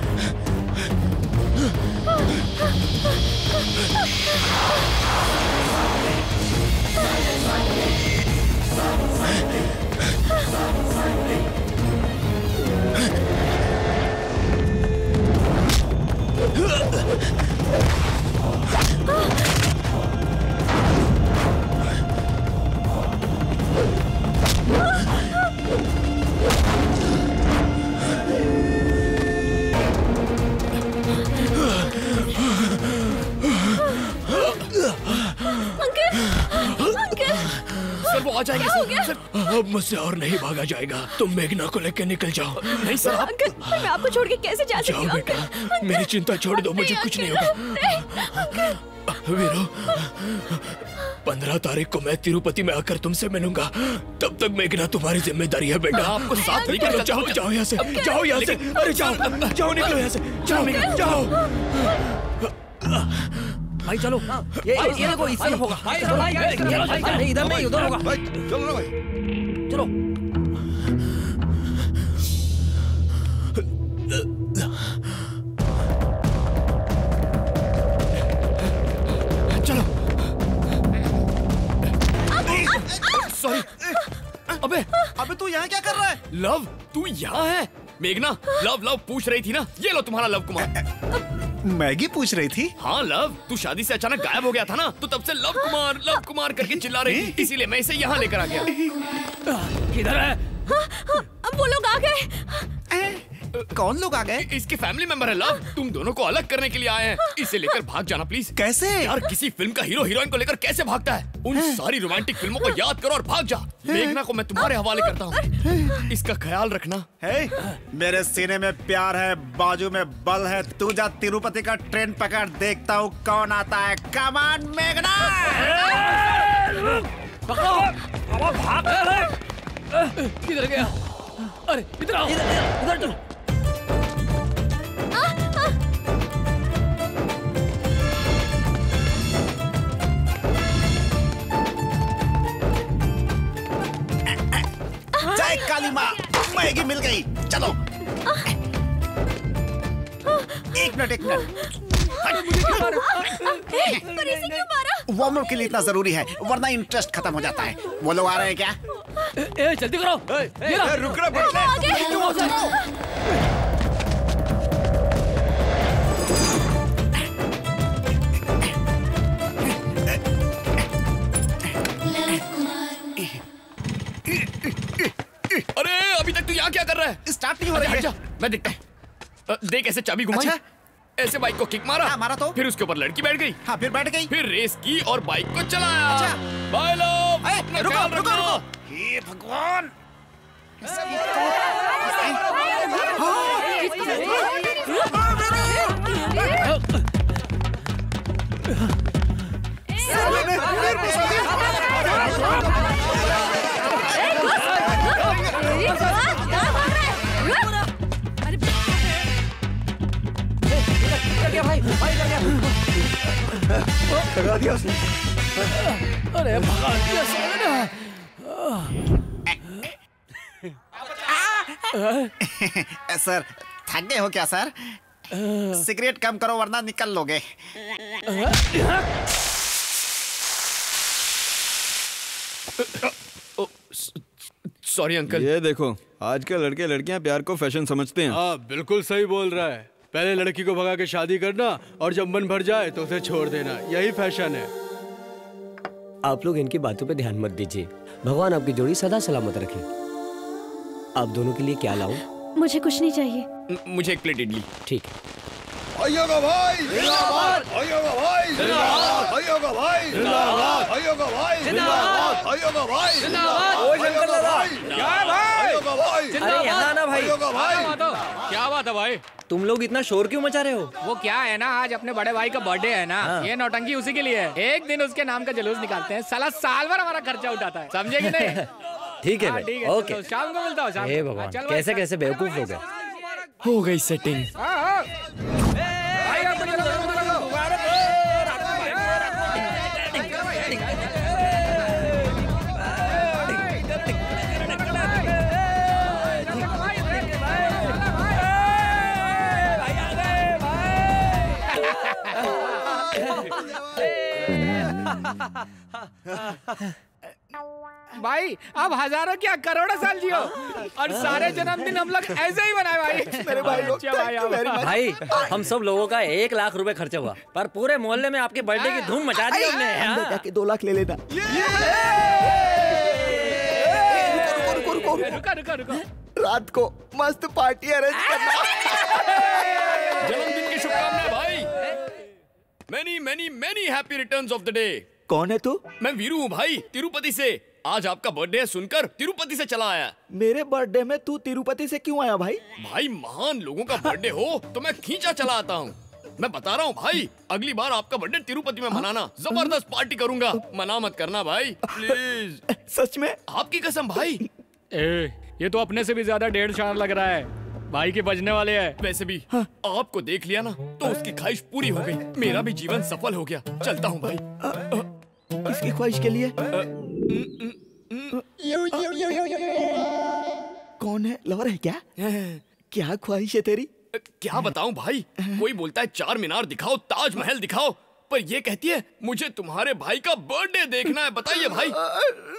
सर, वो आ जाएंगे। सर, अब मुझसे और नहीं भागा जाएगा। तुम मेघना को लेकर निकल जाओ। नहीं सर, अंकल, मैं आपको छोड़ के कैसे जा सकती हूँ? बेटा, मेरी चिंता छोड़ दो, मुझे कुछ नहीं होगा। वीरू, 15 तारीख को मैं तिरुपति में आकर तुमसे मिलूंगा। तब तक मेघना तुम्हारी जिम्मेदारी है बेटा। आपको साथ लेकर जाओ, जाओ यहाँ से, जाओ यहाँ से। अरे जाओ, जाओ, निकलो यहाँ से। जाओ मेघना, जाओ। भाई चलो, ये देखो, इस तरफ होगा। चलो भाई, इधर नहीं, उधर होगा। भाई चलो ना भाई, चलो। चलो। सॉरी। अबे तू यहाँ क्या कर रहा है? लव, तू यहाँ है? मेघना, लव पूछ रही थी ना। ये लो तुम्हारा लव कुमार। मैगी पूछ रही थी? हाँ लव, तू शादी से अचानक गायब हो गया था ना, तो तब से लव कुमार करके चिल्ला रही थी, इसीलिए मैं इसे यहाँ लेकर आ गया। किधर है? अब वो लोग आ गए। कौन लोग आ गए? इसके फैमिली मेंबर है लव। तुम दोनों को अलग करने के लिए आए हैं। इसे लेकर भाग जाना प्लीज। कैसे? यार किसी फिल्म का हीरो हीरोइन को लेकर कैसे भागता है? उन सारी रोमांटिक फिल्मों को याद करो और भाग जा। मेघना को मैं तुम्हारे हवाले करता हूँ, इसका ख्याल रखना। मेरे सीने में प्यार है, बाजू में बल है। तू जा तिरुपति का ट्रेन पकड़, देखता हूँ कौन आता है। कम ऑन मेघना। किधर गया? अरे इधर आओ। इधर तो। जय काली माँ, मैगी मिल गई। चलो। एक मिनट। पर इसे क्यों मारा? वार्म अप के लिए इतना जरूरी है, वरना इंटरेस्ट खत्म हो जाता है। वो लोग आ रहे हैं क्या? जल्दी करो। रुक रहा। अरे अभी तक तू यहाँ क्या कर रहा है? स्टार्ट नहीं हो रही है। मैं देखता हूँ। देख ऐसे चाबी घुमाई। अच्छा? ऐसे बाइक को किक मारा। हाँ, मारा तो। फिर उसके ऊपर लड़की बैठ गई। हाँ, फिर बैठ गई। फिर रेस की और बाइक को चलाया। अच्छा। Bye love. रुको। हे भगवान। भगा दिया उसने। अरे भगा दिया साले। सर थक गए हो क्या सर? सिगरेट कम करो वरना निकल लोगे। Sorry uncle. ये देखो, आजकल लड़के लड़कियां प्यार को फैशन समझते हैं। हाँ बिल्कुल सही बोल रहा है। पहले लड़की को भगा के शादी करना और जब मन भर जाए तो उसे छोड़ देना, यही फैशन है। आप लोग इनकी बातों पे ध्यान मत दीजिए। भगवान आपकी जोड़ी सदा सलामत रखे। आप दोनों के लिए क्या लाऊं? मुझे कुछ नहीं चाहिए। मुझे एक प्लेट इडली। ठीक है। आइएगा भाई जिंदाबाद, आइएगा भाई जिंदाबाद, आइएगा भाई जिंदाबाद, आइएगा भाई जिंदाबाद, आइएगा भाई जिंदाबाद। ओ शंकर दादा, क्या भाई? आइएगा भाई। अरे यहाँ आना भाई। आइएगा भाई। क्या बात है भाई? तुम लोग इतना शोर क्यों मचा रहे हो? वो क्या है ना, आज अपने बड़े भाई का बर्थडे है ना। ये नौटंकी उसी के लिए है। एक दिन उसके नाम का जुलूस निकालते हैं, साला साल भर हमारा खर्चा उठाता है, समझे कि नहीं? ठीक है ठीक भाई, है, ओके। तो शाम को मिलता हूँ। शाम हे को। भगवान, चल भाई, कैसे कैसे बेवकूफ हो गए। हो गई सेटिंग। भाई अब हजारों क्या करोड़ों साल जियो और सारे जन्मदिन हम लोग ऐसे ही मनाए भाई। मेरे भाई लोग भाई हम सब लोगों का 1 लाख रुपए खर्चा हुआ, पर पूरे मोहल्ले में आपके बर्थडे की धूम मचा दी हमने। अंदर जाके 2 लाख ले लेना। रुको। रात को मस्त पार्टी अरेंज करना। जन्मदिन की शुभकामनाएं भाई। Many many many happy returns of the day. कौन है तू? मैं वीरू हूँ भाई, तिरुपति से। आज आपका बर्थडे है सुनकर तिरुपति से चला आया। मेरे बर्थडे में तू तिरुपति से क्यों आया भाई? भाई महान लोगों का बर्थडे हो तो मैं खींचा चला आता हूँ। मैं बता रहा हूँ भाई, अगली बार आपका बर्थडे तिरुपति में मनाना, जबरदस्त पार्टी करूंगा। मना मत करना भाई प्लीज। सच में? आपकी कसम भाई। ये तो अपने से भी ज्यादा 1.5 शान लग रहा है। भाई के बजने वाले हैं। वैसे भी आपको देख लिया ना तो उसकी ख्वाहिश पूरी हो गई। मेरा भी जीवन सफल हो गया। चलता हूँ भाई। इसकी ख्वाहिश के लिए कौन है? लवर है क्या? क्या ख्वाहिश है तेरी? क्या बताऊं भाई, कोई बोलता है 4 मीनार दिखाओ, ताजमहल दिखाओ, पर ये कहती है मुझे तुम्हारे भाई का बर्थडे देखना है। बताइए भाई,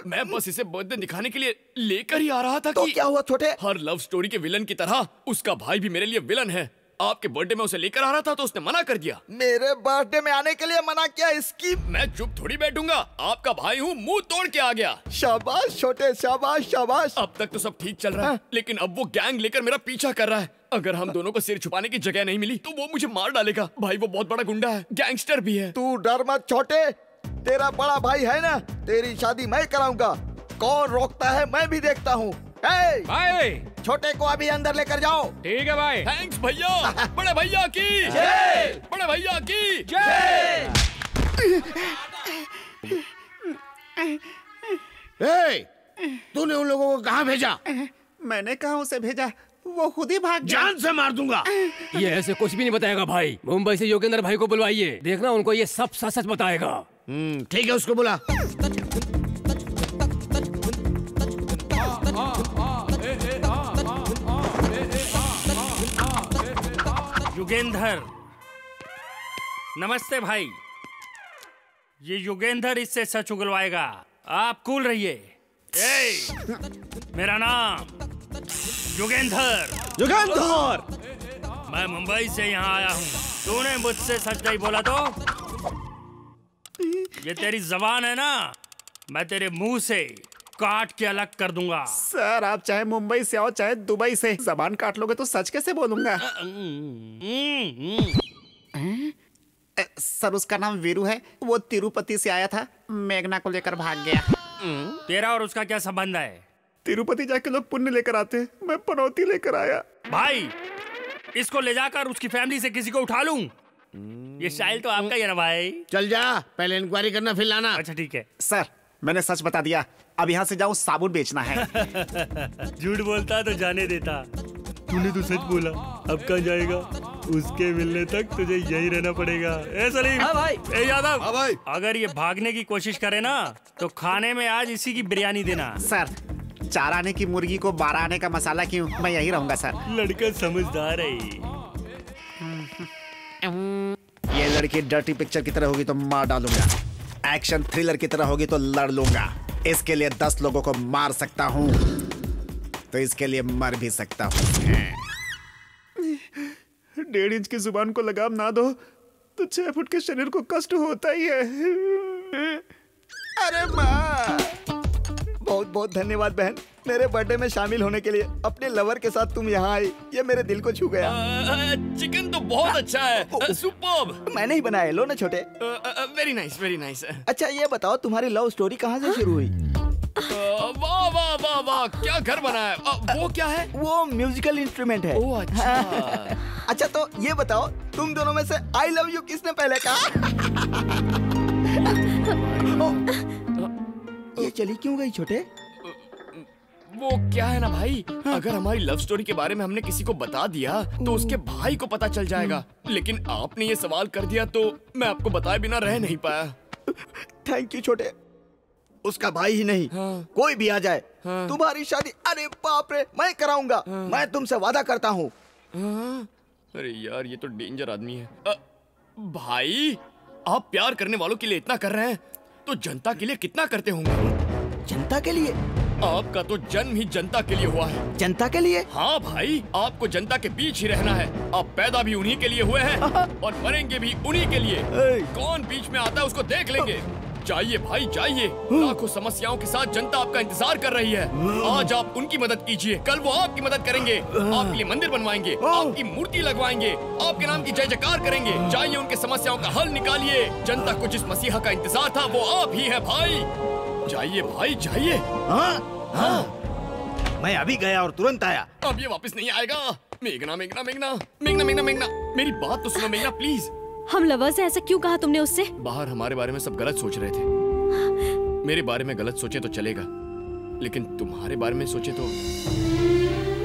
मैं बस इसे बर्थडे दिखाने के लिए लेकर ही आ रहा था तो कि क्या हुआ छोटे? हर लव स्टोरी के विलन की तरह उसका भाई भी मेरे लिए विलन है। आपके बर्थडे में उसे लेकर आ रहा था तो उसने मना कर दिया। मेरे बर्थडे में आने के लिए मना किया? इसकी मैं चुप थोड़ी बैठूंगा, आपका भाई हूँ, मुंह तोड़ के आ गया। शाबाश छोटे, शाबाश शाबाश। अब तक तो सब ठीक चल रहा है, लेकिन अब वो गैंग लेकर मेरा पीछा कर रहा है। अगर हम दोनों को सिर छुपाने की जगह नहीं मिली तो वो मुझे मार डालेगा। भाई वो बहुत बड़ा गुंडा है, गैंगस्टर भी है। तू डर मत छोटे, तेरा बड़ा भाई है ना, तेरी शादी मैं कराऊंगा। कौन रोकता है मैं भी देखता हूँ। भाई छोटे को अभी अंदर लेकर जाओ। ठीक है भाई। थैंक्स भैया, बड़े भैया की जय, बड़े भैया की जय। तूने उन लोगों को कहाँ भेजा? मैंने कहा उसे भेजा, वो खुद ही भाग गया। जान से मार दूंगा। ये ऐसे कुछ भी नहीं बताएगा भाई। मुंबई से योगेंद्र भाई को बुलवाइए, देखना उनको ये सब सच सच बताएगा। ठीक है, उसको बुला। युगेंधर, नमस्ते भाई। ये युगेंधर इससे सच उगलवाएगा, आप कूल रहिए। मेरा नाम युगेंधर। युगेंधर, मैं मुंबई से यहाँ आया हूँ। तूने मुझसे सच नहीं बोला तो ये तेरी जबान है ना, मैं तेरे मुंह से काट के अलग कर दूंगा। सर आप चाहे मुंबई से आओ चाहे दुबई से, जबान काट लोगे तो सच कैसे बोलूंगा? सर उसका नाम वीरू है, वो तिरुपति से आया था, मेघना को लेकर भाग गया। तेरा और उसका क्या संबंध है? तिरुपति जाके लोग पुण्य लेकर आते हैं, मैं पनौती लेकर आया। भाई इसको ले जाकर उसकी फैमिली से किसी को उठा लूं? ये स्टाइल तो आपका ही है ना भाई। चल जा, पहले इंक्वायरी करना फिर लाना। अच्छा ठीक है। सर मैंने सच बता दिया, अब यहाँ से जाऊँ साबुन बेचना है। झूठ बोलता तो जाने देता, तूने तो सच बोला। अब कहाँ जाएगा? उसके मिलने तक तुझे यही रहना पड़ेगा। ए सलीम, हाँ भाई। ए यादव, हाँ भाई। अगर ये भागने की कोशिश करे ना तो खाने में आज इसी की बिरयानी देना। सर 4 आने की मुर्गी को 12 आने का मसाला क्यों, मैं यही रहूंगा सर। लड़का समझदार है। ये लड़की डर्टी पिक्चर की तरह होगी तो मार डालूंगा, एक्शन थ्रिलर की तरह होगी तो लड़ लूंगा। इसके लिए 10 लोगों को मार सकता हूँ तो इसके लिए मर भी सकता हूँ। 1.5 इंच की जुबान को लगाम ना दो तो 6 फुट के शरीर को कष्ट होता ही है। अरे माँ, बहुत बहुत धन्यवाद बहन, मेरे बर्थडे में शामिल होने के लिए। अपने लवर के साथ तुम यहाँ आई, ये मेरे दिल को छू गया। चिकन तो बहुत अच्छा है, सुपर्ब। मैंने ही बनाया, लो ना छोटे। Very nice, very nice. अच्छा ये बताओ तुम्हारी लव स्टोरी कहाँ से शुरू हुई? वाह वाह वाह वाह, क्या घर बना है। वो क्या है? वो म्यूजिकल इंस्ट्रूमेंट है। ओह अच्छा। अच्छा तो ये बताओ तुम दोनों में से आई लव यू किसने पहले कहा? ये चली क्यों गई छोटे? वो क्या है ना भाई, अगर हमारी लव स्टोरी के बारे में हमने किसी को बता दिया तो उसके भाई को पता चल जाएगा। लेकिन आपने ये सवाल कर दिया तो मैं आपको बताए बिना रह नहीं पाया। थैंक यू छोटे। उसका भाई ही नहीं, कोई भी आ जाए, तुम्हारी शादी, अरे बाप रे, मैं कराऊंगा। मैं तुमसे वादा करता हूँ। अरे यार ये तो डेंजर आदमी है। भाई आप प्यार करने वालों के लिए इतना कर रहे हैं तो जनता के लिए कितना करते होंगे? जनता के लिए? आपका तो जन्म ही जनता के लिए हुआ है। जनता के लिए? हाँ भाई, आपको जनता के बीच ही रहना है। आप पैदा भी उन्हीं के लिए हुए हैं और मरेंगे भी उन्हीं के लिए। कौन बीच में आता है उसको देख लेंगे। जाइए भाई जाइए, लाखों समस्याओं के साथ जनता आपका इंतजार कर रही है। आज आप उनकी मदद कीजिए, कल वो आपकी मदद करेंगे। आपके लिए मंदिर बनवाएंगे, आपकी मूर्ति लगवाएंगे, आपके नाम की जय जयकार करेंगे। जाइए उनके समस्याओं का हल निकालिए। जनता को जिस मसीहा का इंतजार था वो आप ही है भाई। जाइए भाई जाइए। मैं अभी गया और तुरंत आया। अब ये वापस नहीं आएगा। मेघना मेघना मेघना मेघना मेघना मेघना, मेरी बात तो सुनो मेघना प्लीज। हम लवर्स हैं, ऐसा क्यों कहा तुमने उससे? बाहर हमारे बारे में सब गलत सोच रहे थे। मेरे बारे में गलत सोचे तो चलेगा, लेकिन तुम्हारे बारे में सोचे तो।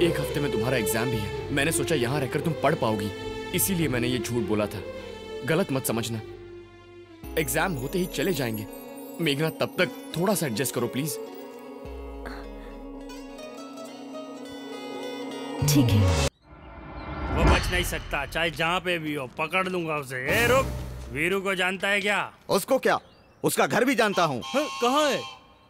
1 हफ्ते में तुम्हारा एग्जाम भी है। मैंने सोचा यहाँ रहकर तुम पढ़ पाओगी, इसीलिए मैंने ये झूठ बोला था। गलत मत समझना। एग्जाम होते ही चले जाएंगे। मेघना तब तक थोड़ा सा एडजस्ट करो प्लीज। ठीक है। वो बच नहीं सकता, चाहे जहाँ पे भी हो, पकड़ लूंगा उसे। ए रुक, वीरू को जानता है क्या? उसको क्या, उसका घर भी जानता हूँ। कहाँ है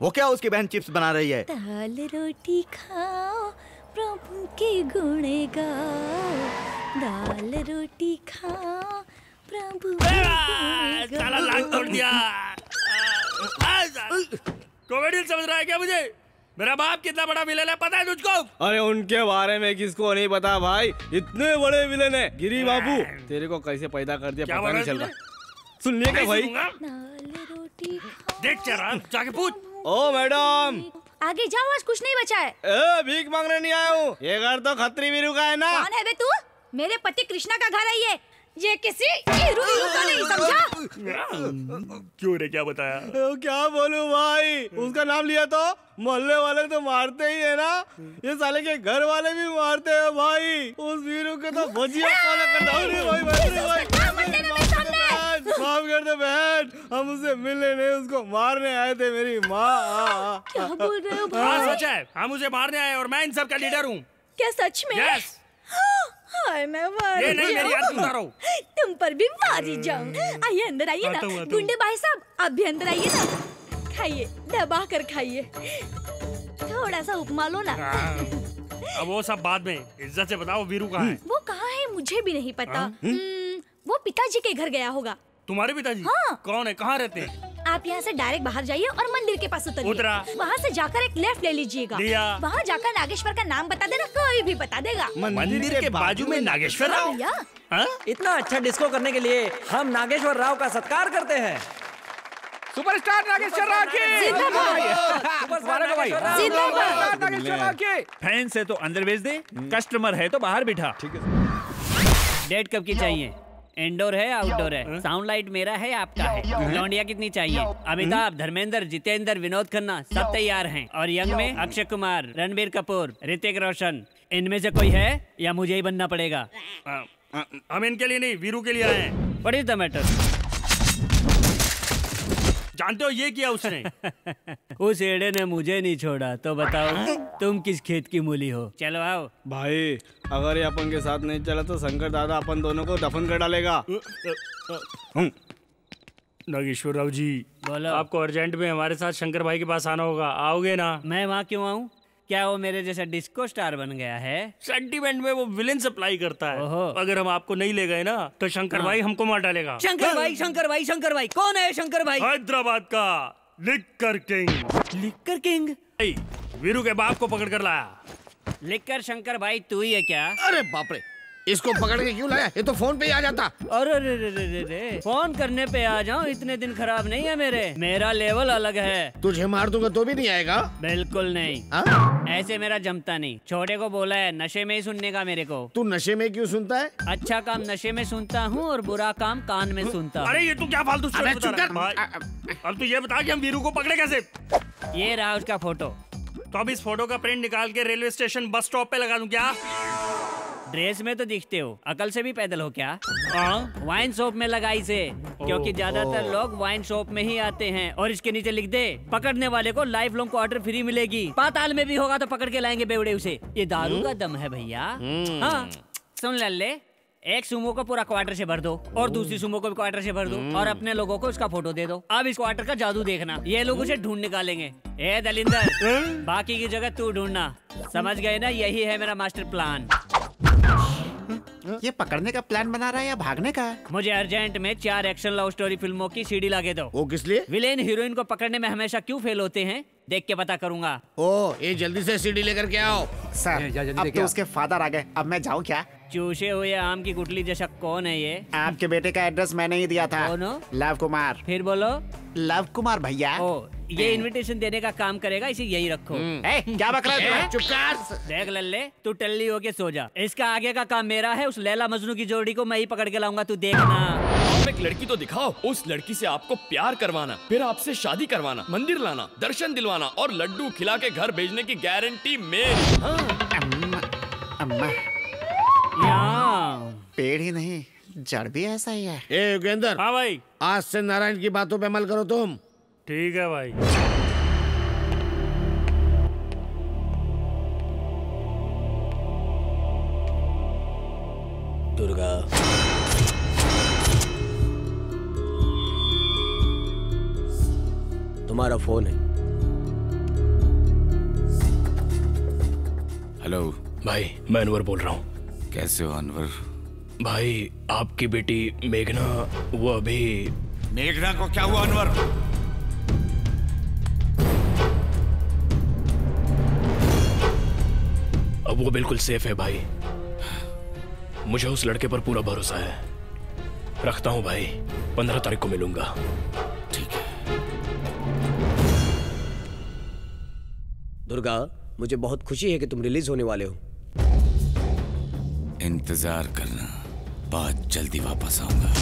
वो? क्या उसकी बहन चिप्स बना रही है। दाल रोटी खाओ, प्रभु के गुण गाओ, दाल रोटी खा प्रभु। साला लाख तोड़ दिया। कॉमेडियन समझ रहा है क्या मुझे? मेरा बाप कितना बड़ा विलेन है पता है तुझको? अरे उनके बारे में किसको नहीं पता भाई, इतने बड़े विलेन है। गिरी बाबू तेरे को कैसे पैदा कर दिया पता नहीं चल रहा। सुन लिया क्या भाई? देख चरा जाके पूछ। ओ मैडम आगे जाओ, आज कुछ नहीं बचा है। भीख मांगने नहीं आया हूँ, ये घर तो खत्री वीरू का है ना। कौन है बे तू? मेरे पति कृष्णा का घर है ये किसी हीरू का नहीं, समझा? क्यों रे, क्या बताया? क्या बोलूं भाई, उसका नाम लिया तो मोहल्ले वाले तो मारते ही है ना, ये साले के घर वाले भी मारते हैं भाई। उस वीरू के तो भजिया फॉलो करता हूँ भाई। माफ कर दे बहन, हम उसे मिलने नहीं उसको मारने आए थे। मेरी माँ क्या बोल रहे हो भाई? हाँ सच है, हम उसे मारने आए और मैं इन सब का लीडर हूँ। क्या सच में? यस। हाय मैं मार ये नहीं मेरी याद सुना रहा हूँ। तुम पर भी मारी जाऊं। आइए अंदर आइए ना गुंडे भाई साहब, आप भी अंदर आइए ना। खाइए, दबा कर खाइए, थोड़ा सा उपमा लो ना। अब वो सब बाद में, इज्जत से बताओ वीरू कहाँ है? वो कहाँ है मुझे भी नहीं पता। वो पिताजी के घर गया होगा। तुम्हारे पिताजी? हाँ। कौन है, कहाँ रहते हैं? आप यहाँ से डायरेक्ट बाहर जाइए और मंदिर के पास उतरिए। उतरा। वहाँ से जाकर एक लेफ्ट ले लीजिएगा। लिया। वहाँ जाकर नागेश्वर का नाम बता देना, कोई भी बता देगा। मंदिर के बाजू में नागेश्वर राव? भैया इतना अच्छा डिस्को करने के लिए हम नागेश्वर राव का सत्कार करते हैं। सुपरस्टार नागेश्वर राव की जिंदाबाद। फैन से तो अंदर भेज दे, कस्टमर है तो बाहर बिठा। ठीक है। डेट कब की चाहिए? इंडोर है आउटडोर है? साउंड लाइट मेरा है आपका है? लौंडिया कितनी चाहिए? अमिताभ, धर्मेंद्र, जितेंद्र, विनोद खन्ना सब तैयार हैं। और यंग में अक्षय कुमार, रणबीर कपूर, ऋतिक रोशन, इनमें से कोई है या मुझे ही बनना पड़ेगा? हम इनके लिए नहीं, वीरू के लिए आए हैं। What is the matter? जानते हो ये किया उसने? उस एड़े ने मुझे नहीं छोड़ा, तो बताओ तुम किस खेत की मूली हो? चलो आओ भाई, अगर ये अपन के साथ नहीं चला तो शंकर दादा अपन दोनों को दफन कर डालेगा। नागेश्वर राव जी बोलो। आपको अर्जेंट में हमारे साथ शंकर भाई के पास आना होगा, आओगे ना? मैं वहाँ क्यों आऊँ? क्या वो मेरे जैसा डिस्को स्टार बन गया है? सेंटीमेंट में वो विलेन सप्लाई करता है। अगर हम आपको नहीं ले गए ना तो शंकर भाई हमको मार डालेगा। शंकर भाई, शंकर भाई, शंकर भाई कौन है? शंकर भाई हैदराबाद का liquor king. Liquor king? Veeru के बाप को पकड़ कर लाया। लिक्कर शंकर भाई तू ही है क्या? अरे बाप रे, इसको पकड़ के क्यों लाया? ये तो फोन पे ही आ जाता। अरे रे रे रे रे, फोन करने पे आ जाऊं, इतने दिन खराब नहीं है मेरे। मेरा लेवल अलग है। तुझे मार दूंगा तो भी नहीं आएगा? बिल्कुल नहीं। ऐसे मेरा जमता नहीं। छोटे को बोला है नशे में ही सुनने का मेरे को। तू नशे में क्यों सुनता है? अच्छा काम नशे में सुनता हूँ और बुरा काम कान में सुनता हूँ। अरे ये तू क्या फालतू स्टोरी बता रहा है? अब तू ये बता कि हम वीरू को पकड़े कैसे? ये रहा उसका फोटो। तो अब इस फोटो का प्रिंट निकाल के रेलवे स्टेशन बस स्टॉप पे लगा दूं क्या? ड्रेस में तो दिखते हो, अकल से भी पैदल हो क्या? वाइन शॉप में लगाई से, क्योंकि ज्यादातर लोग वाइन शॉप में ही आते हैं। और इसके नीचे लिख दे, पकड़ने वाले को लाइफ लॉन्ग क्वार्टर फ्री मिलेगी। पाताल में भी होगा तो पकड़ के लाएंगे बेवड़े उसे। ये दारू का दम है भैया। हाँ सुन लल्ले, एक सुमो को पूरा क्वार्टर से भर दो और दूसरी सुमो को भी क्वार्टर से भर दो और अपने लोगों को उसका फोटो दे दो। अब इस क्वार्टर का जादू देखना, ये लोग उसे ढूंढ निकालेंगे। ए दलिंदर, बाकी की जगह तू ढूंढना। समझ गए ना? यही है मेरा मास्टर प्लान। ये पकड़ने का प्लान बना रहा है या भागने का? मुझे अर्जेंट में 4 एक्शन लव स्टोरी फिल्मों की सीडी लाके दो। वो किस लिए? विलेन हीरोइन को पकड़ने में हमेशा क्यों फेल होते हैं, देख के पता करूंगा। ओ, ये जल्दी से सीडी लेकर के आओ। सर, अब तो उसके फादर आ गए, अब मैं जाऊँ क्या? चूसे हुए आम की गुठली जैसा कौन है ये? आपके बेटे का एड्रेस मैंने ही दिया था। लव कुमार। फिर बोलो। लव कुमार भैया। ये इनविटेशन देने का काम करेगा, इसे यही रखो। क्या बक रहा है? चुप कर। देख लल्ले, तू टल्ली होके सो जा। इसका आगे का काम मेरा है। उस लैला मजनू की जोड़ी को मैं ही पकड़ के लाऊंगा, तू देखना। आप एक लड़की तो दिखाओ, उस लड़की से आपको प्यार करवाना, फिर आपसे शादी करवाना, मंदिर लाना, दर्शन दिलवाना और लड्डू खिला के घर भेजने की गारंटी मेरी। अम्मा, पेड़ ही नहीं जड़ भी ऐसा ही है। ए योगेंद्र। हाँ भाई। आज से नारायण की बातों पे अमल करो तुम। ठीक है भाई। दुर्गा, तुम्हारा फोन है। हेलो भाई, मैं अनवर बोल रहा हूँ। कैसे हो अनवर? भाई आपकी बेटी मेघना वो अभी। मेघना को क्या हुआ अनवर? अब वो बिल्कुल सेफ है भाई। मुझे उस लड़के पर पूरा भरोसा है। रखता हूँ भाई, 15 तारीख को मिलूंगा। ठीक है। दुर्गा, मुझे बहुत खुशी है कि तुम रिलीज होने वाले हो। इंतजार करना, बहुत जल्दी वापस आऊंगा।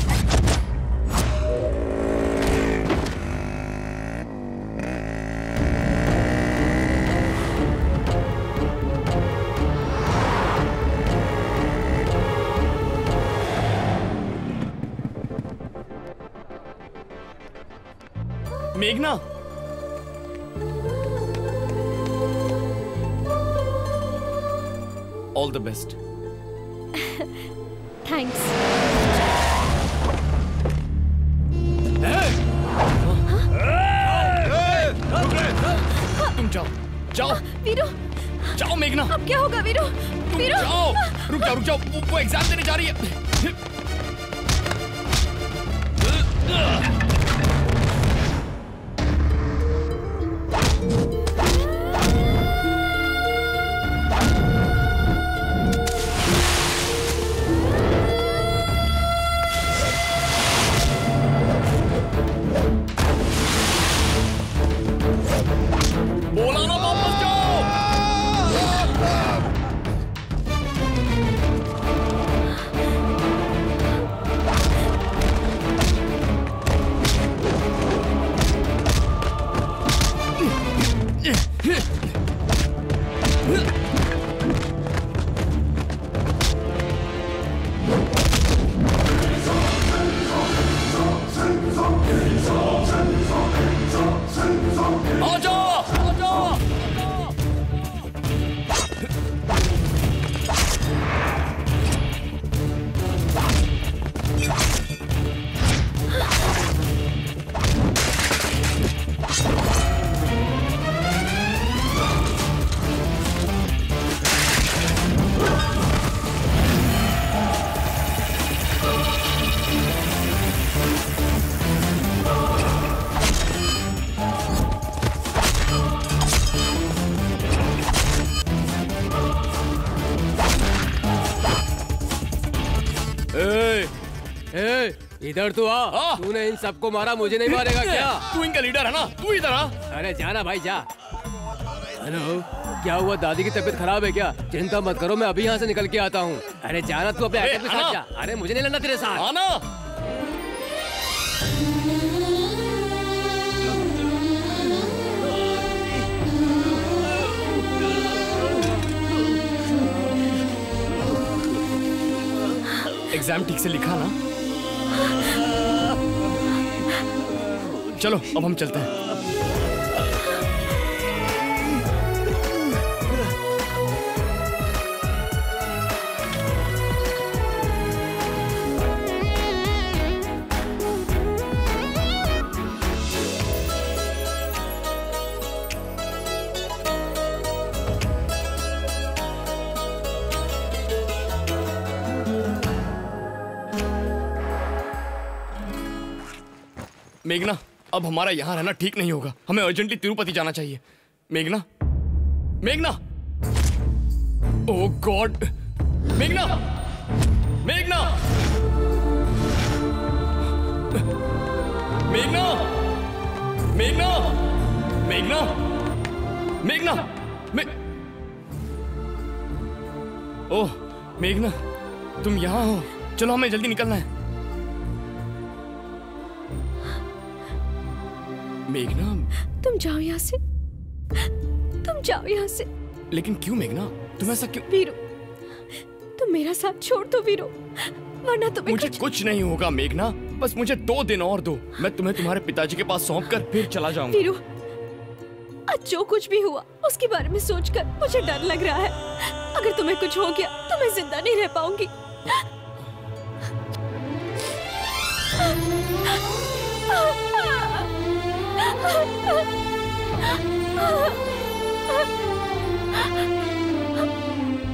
मेघना, ऑल द बेस्ट। थैंक्स। तुम जाओ जाओ वीरू, जाओ मेघना। अब क्या होगा वीरू? वीरू जाओ, रुक जाओ, वो एग्जाम देने जा रही है। बोला ना वापस जाओ। इधर तू आ। तूने इन सबको मारा, मुझे नहीं मारेगा क्या? तू इनका लीडर है ना, तू इधर आ। अरे जाना भाई जा। हेलो, क्या हुआ? दादी की तबीयत खराब है क्या? चिंता मत करो, मैं अभी यहाँ से निकल के आता हूँ। अरे जाना, तू अपने एक्टर के साथ जा। अरे मुझे नहीं लड़ना तेरे साथ। आना। एग्जाम ठीक से लिखा ना? चलो अब हम चलते हैं। मेघना, अब हमारा यहाँ रहना ठीक नहीं होगा। हमें अर्जेंटली तिरुपति जाना चाहिए। मेघना, मेघना, ओह गॉड, मेघना, मेघना, मेघना, मेघना, मेघना, मेघना, ओह मेघना, तुम यहाँ हो? चलो हमें जल्दी निकलना है। मेघना, तुम जाओ यहाँ से, तुम जाओ यहाँ से। लेकिन क्यों मेघना? तुम ऐसा क्यों? वीरू, तुम मेरा साथ छोड़ दो वीरू, वरना तुम्हें मुझे कुछ नहीं होगा मेघना, बस मुझे 2 दिन और दो। मैं तुम्हें तुम्हारे पिताजी के पास सौंप कर फिर चला जाऊंगा। वीरू, आज जो कुछ भी हुआ उसके बारे में सोचकर मुझे डर लग रहा है। अगर तुम्हें कुछ हो गया तो मैं जिंदा नहीं रह पाऊंगी।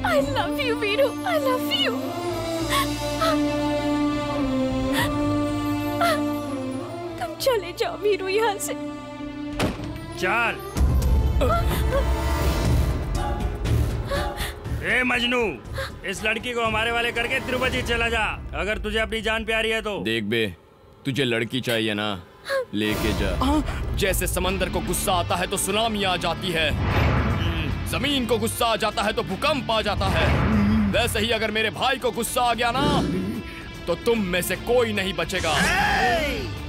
I love you, Veeru. I love you. तुम चले जाओ वीरू यहाँ से। चल। ए मजनू, इस लड़की को हमारे वाले करके तिरुपति चला जा, अगर तुझे अपनी जान प्यारी है तो। देख बे, तुझे लड़की चाहिए ना, लेके जा। जैसे समंदर को गुस्सा आता है तो सुनामी आ जाती है, जमीन को गुस्सा आ जाता है तो भूकंप आ जाता है, वैसे ही अगर मेरे भाई को गुस्सा आ गया ना तो तुम में से कोई नहीं बचेगा।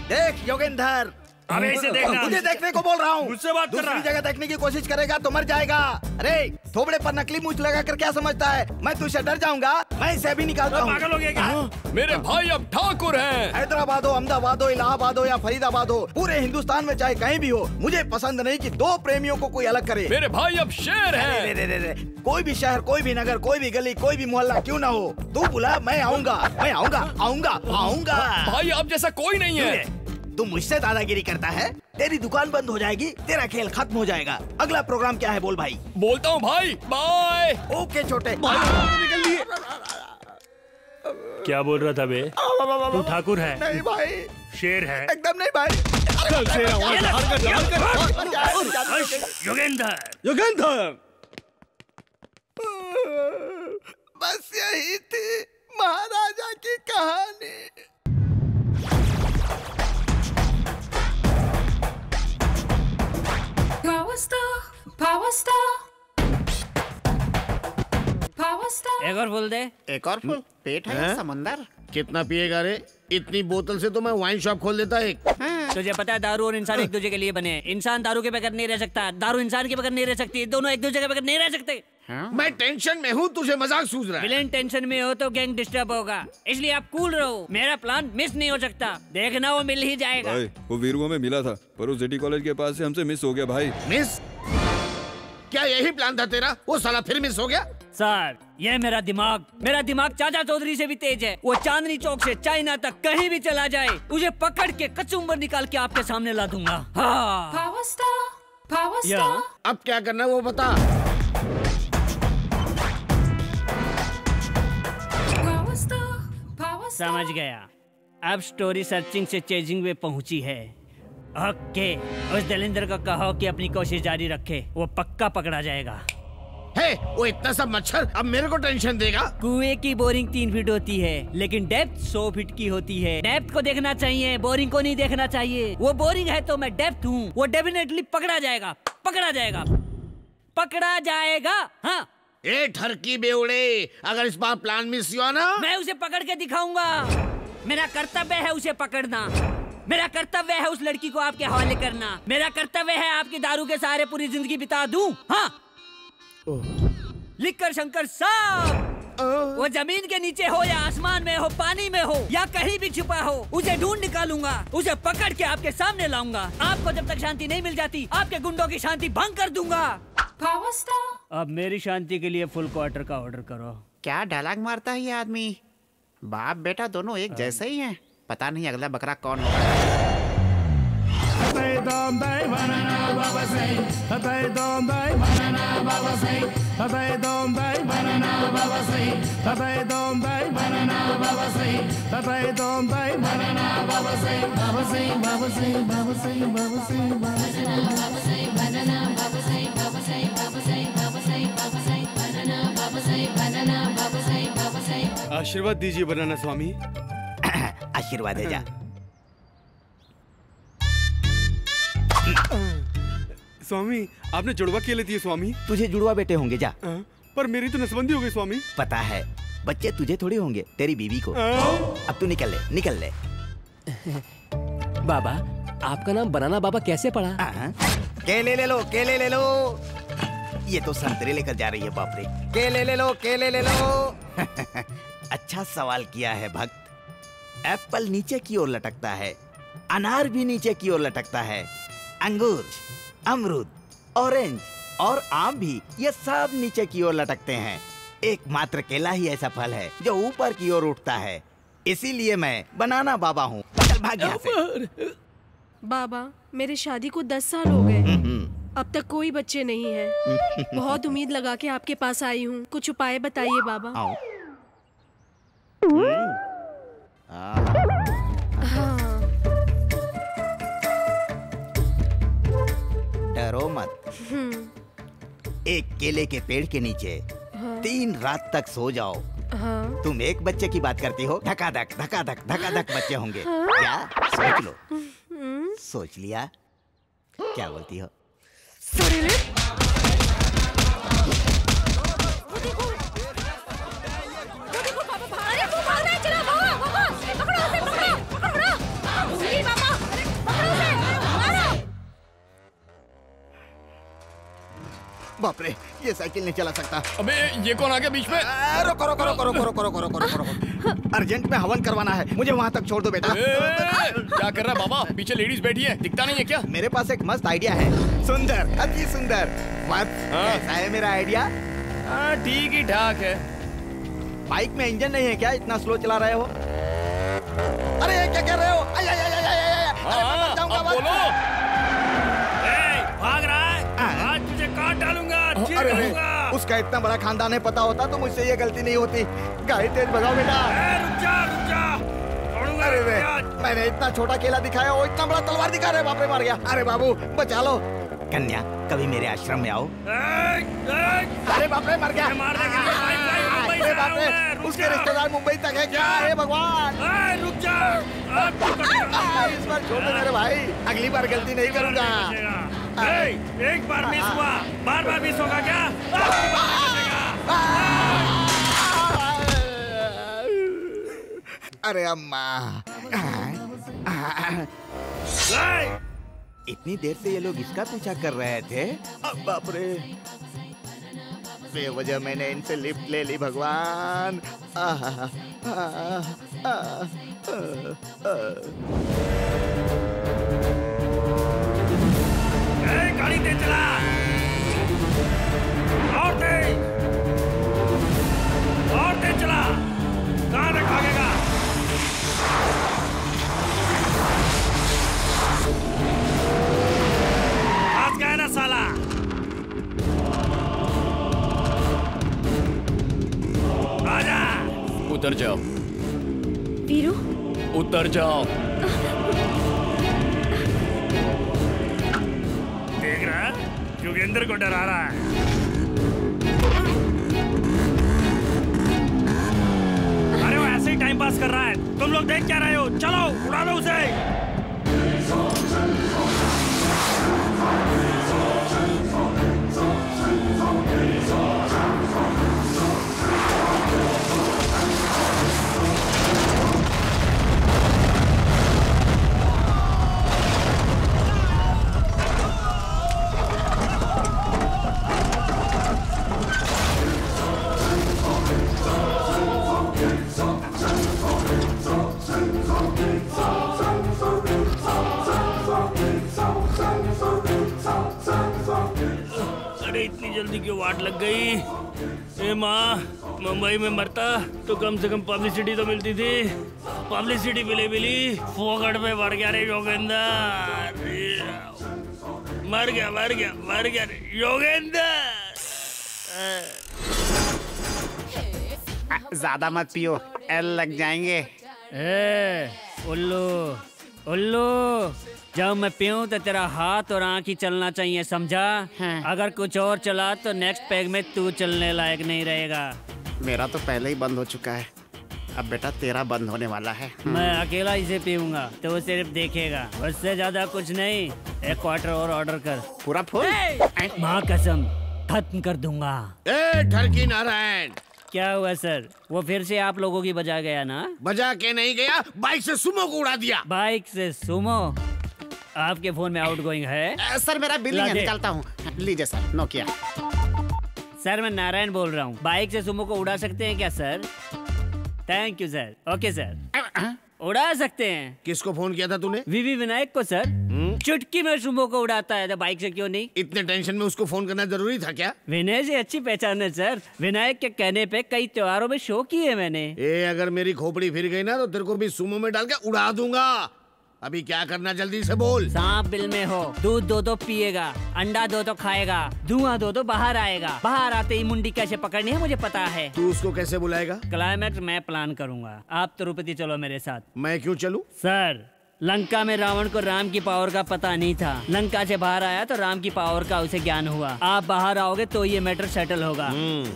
देख योगेंद्र, अबे इसे देखना। तुझे देखने को बोल रहा हूँ। मुझसे बात कर रहा है। दूसरी जगह देखने की कोशिश करेगा तो मर जाएगा। अरे थोबड़े पर नकली मूछ लगा कर क्या समझता है? मैं तुझसे डर जाऊंगा? मैं इसे अभी निकालता हूँ। पागल हो गया क्या? मेरे भाई अब ठाकुर हैं। हैदराबाद हो, अहमदाबाद हो, इलाहाबाद हो या फरीदाबाद हो, पूरे हिंदुस्तान में चाहे कहीं भी हो, मुझे पसंद नहीं कि दो प्रेमियों को कोई अलग करे। मेरे भाई अब शेर हैं। कोई भी शहर, कोई भी नगर, कोई भी गली, कोई भी मोहल्ला क्यों ना हो, तू बुला, मैं आऊंगा, मैं आऊंगा, आऊंगा, आऊंगा। भाई आप जैसा कोई नहीं है। तू मुझसे दादागिरी करता है, तेरी दुकान बंद हो जाएगी, तेरा खेल खत्म हो जाएगा। अगला प्रोग्राम क्या है बोल भाई? बोलता हूँ भाई, बाय। ओके छोटे। निकल लिए। क्या बोल रहा था बे? तू ठाकुर है? नहीं भाई, शेर है? एकदम नहीं भाई। योगेंद्र, योगेंद्र, बस यही थी महाराजा की कहानी। एक और फुल दे। एक और फुल? पेट है या समंदर? कितना पिएगा रे? इतनी बोतल से तो मैं वाइन शॉप खोल देता एक। तुझे पता है दारू और इंसान एक दूसरे के लिए बने हैं। इंसान दारू के बगैर नहीं रह सकता, दारू इंसान के बगैर नहीं रह सकती, दोनों एक दूसरे के बगैर नहीं रह सकते। मैं टेंशन में हूँ, तुझे मजाक सूझ रहा है। विलेन टेंशन में हो तो गैंग डिस्टर्ब होगा, इसलिए आप कूल रहो। मेरा प्लान मिस नहीं हो सकता, देखना वो मिल ही जाएगा। भाई वो वीरू में मिला था, पर वो सिटी कॉलेज के पास से हमसे मिस हो गया भाई। मिस? क्या यही प्लान था तेरा? वो साला फिर मिस हो गया? सर ये मेरा दिमाग चाचा चौधरी से भी तेज है। वो चांदनी चौक से चाइना तक कहीं भी चला जाए, उसे पकड़ के कचुम्बर निकाल के आपके सामने ला दूंगा। हाँ। अब क्या करना है वो बता। समझ गया, अब स्टोरी सर्चिंग से चेजिंग में पहुंची है। ओके, उस दलिंदर को कहो कि अपनी कोशिश जारी रखे, वो पक्का पकड़ा जाएगा। हे, वो इतना सब मच्छर अब मेरे को टेंशन देगा। कुएं की बोरिंग 3 फीट होती है, लेकिन डेप्थ 100 फीट की होती है। डेप्थ को देखना चाहिए, बोरिंग को नहीं देखना चाहिए। वो बोरिंग है तो मैं डेप्थ हूँ। वो डेफिनेटली पकड़ा जाएगा, पकड़ा जाएगा, पकड़ा जाएगा। हाँ। ए ठरकी बेवड़े, अगर इस बार प्लान मिस हुआ ना, मैं उसे पकड़ के दिखाऊंगा। मेरा कर्तव्य है उसे पकड़ना, मेरा कर्तव्य है उस लड़की को आपके हवाले करना, मेरा कर्तव्य है आपकी दारू के सहारे पूरी जिंदगी बिता दूं। हाँ। लिखकर शंकर साहब, वो जमीन के नीचे हो या आसमान में हो, पानी में हो या कहीं भी छुपा हो, उसे ढूंढ निकालूंगा, उसे पकड़ के आपके सामने लाऊंगा। आपको जब तक शांति नहीं मिल जाती, आपके गुंडों की शांति भंग कर दूंगा। अब मेरी शांति के लिए फुल क्वार्टर का ऑर्डर करो। क्या डायलॉग मारता है ये आदमी? बाप बेटा दोनों एक जैसे ही हैं। पता नहीं अगला बकरा कौन होगा। आशीर्वाद दीजिए बनाना स्वामी। आशीर्वाद है जा। स्वामी आपने जुड़वा केले दिए स्वामी। तुझे जुड़वा बेटे होंगे जा। पर मेरी तो नसबंदी हो गई स्वामी। पता है, बच्चे तुझे थोड़ी होंगे, तेरी बीवी को। अब तू निकल ले, निकल ले। बाबा आपका नाम बनाना बाबा कैसे पड़ा? केले ले लो, केले ले लो। ये तो संतरे लेकर जा रही है, बाप रे। केले ले लो, केले ले लो। अच्छा सवाल किया है भक्त। एप्पल नीचे की ओर लटकता है, अनार भी नीचे की ओर लटकता है, अंगूर, अमरूद, ऑरेंज और आम भी, ये सब नीचे की ओर लटकते हैं। एकमात्र केला ही ऐसा फल है जो ऊपर की ओर उठता है। इसीलिए मैं बनाना बाबा हूँ। चल भाग यहाँ से। बाबा मेरी शादी को 10 साल हो गए, अब तक कोई बच्चे नहीं हैं। बहुत उम्मीद लगा के आपके पास आई हूँ, कुछ उपाय बताइए बाबा। मत। एक केले के पेड़ के नीचे 3 रात तक सो जाओ। तुम एक बच्चे की बात करती हो, धकाधक धकाधक धकाधक बच्चे होंगे। क्या सोच लो? सोच लिया? क्या बोलती हो? बाप रे, ये साइकिल नहीं चला सकता। अबे ये कौन आ गया बीच में? रोको रोको रोको रोको रोको रोको रोको रोको। अर्जेंट में हवन करवाना है, मुझे वहाँ तक छोड़ दो बेटा। क्या कर रहा है बाबा? पीछे लेडीज बैठी है, दिखता नहीं है क्या? मेरे पास एक मस्त आइडिया है। सुंदर, अति सुंदर। कैसा है मेरा आइडिया? ठीक ही ठाक है। बाइक में इंजन नहीं है क्या? इतना स्लो चला रहे हो? अरे क्या कर रहे हो? बोलो। भाग रहा है? आज तुझे काट डालूंगा। अरे उसका इतना बड़ा खानदान है, पता होता तो मुझसे ये गलती नहीं होती। गाड़ी तेज भगाओ बेटा। रुक जा रुक जा। अरे वे, मैंने इतना छोटा केला दिखाया, वो इतना बड़ा तलवार दिखा रहे। बाप रे, मार गया। अरे बाबू बचा लो। कन्या, कभी मेरे आश्रम में आओ। अरे बाप रे, मर गया। अरे बाप रे, उसके रिश्तेदार मुंबई तक है क्या? हे भगवान, रुक जा। इस बार छोड़ दो मेरे भाई, अगली बार गलती नहीं करूंगा। एक बार मिस हुआ, बार बार मिस होगा क्या? अरे अम्मा, इतनी देर से ये लोग इसका पीछा कर रहे थे। अब बाप रे, बेवजह मैंने इनसे लिफ्ट ले ली। भगवान, गाड़ी तेज चला, और तेज चला। कहाँ तक भागेगा? फंस गया ना साला। आजा। उतर जाओ वीरू, उतर जाओ। देख रहा है, योगेंद्र को डरा रहा है। अरे वो ऐसे ही टाइम पास कर रहा है, तुम लोग देख क्या रहे हो? चलो उड़ा दो उसे। अरे इतनी जल्दी क्यों वाट लग गई? ए माँ, मुंबई में मरता तो कम से कम पब्लिसिटी तो मिलती थी। पब्लिसिटी मिली फोकट में मर गया रे योगेंद्र। मर गया योगेंद्र। ज्यादा मत पियो, एल लग जाएंगे। उल्लू, जब मैं पीऊं तो तेरा हाथ और आँख ही चलना चाहिए, समझा? अगर कुछ और चला तो नेक्स्ट पैग में तू चलने लायक नहीं रहेगा। मेरा तो पहले ही बंद हो चुका है, अब बेटा तेरा बंद होने वाला है। मैं अकेला इसे पीऊंगा तो वो सिर्फ देखेगा, उससे ज्यादा कुछ नहीं। 1 क्वार्टर और ऑर्डर कर। पूरा फुल? माँ कसम, खत्म कर दूंगा। ठरकी नारायण, क्या हुआ सर? वो फिर से आप लोगों की बजा गया ना? बजा के नहीं गया, बाइक से सुमो को उड़ा दिया। बाइक से सुमो? आपके फोन में आउटगोइंग है? सर मेरा बिलिंग है, निकालता हूँ। लीजिए सर, नोकिया। सर मैं नारायण बोल रहा हूँ, बाइक से सुमो को उड़ा सकते हैं क्या sir? Thank you sir. Okay sir, उड़ा सकते हैं। किसको फोन किया था तूने? वीवी विनायक को सर। चुटकी में सुमो को उड़ाता है तो बाइक से क्यों नहीं? इतने टेंशन में उसको फोन करना जरूरी था क्या? विनय से अच्छी पहचान है सर, विनायक के कहने पे कई त्योहारों में शो किए मैंने। अगर मेरी खोपड़ी फिर गई ना तो तेरे को भी सुमो में डाल के उड़ा दूंगा। अभी क्या करना, जल्दी से बोल। सांप बिल में हो, दूध दो पिएगा, अंडा दो खाएगा, धुआं दो बाहर आएगा। बाहर आते ही मुंडी कैसे पकड़नी है मुझे पता है। तू उसको कैसे बुलाएगा? क्लाइमैक्स मैं प्लान करूंगा, आप तिरुपति चलो मेरे साथ। मैं क्यों चलूं? सर लंका में रावण को राम की पावर का पता नहीं था। लंका से बाहर आया तो राम की पावर का उसे ज्ञान हुआ। आप बाहर आओगे तो ये मैटर सेटल होगा।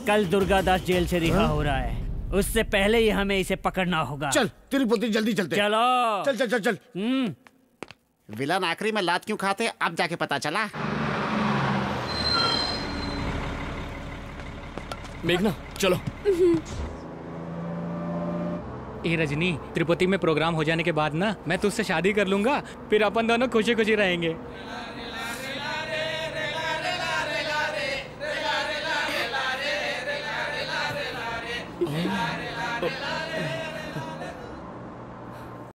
कल दुर्गादास जेल से रिहा हो रहा है, उससे पहले ही हमें इसे पकड़ना होगा। चल तिरुपति जल्दी चलते। चलो चल चल चल चल। विलन आखिरी में लात क्यों खाते अब जाके पता चला। मेघना चलो। ए रजनी, तिरुपति में प्रोग्राम हो जाने के बाद ना मैं तुझसे शादी कर लूंगा, फिर अपन दोनों खुशी खुशी रहेंगे।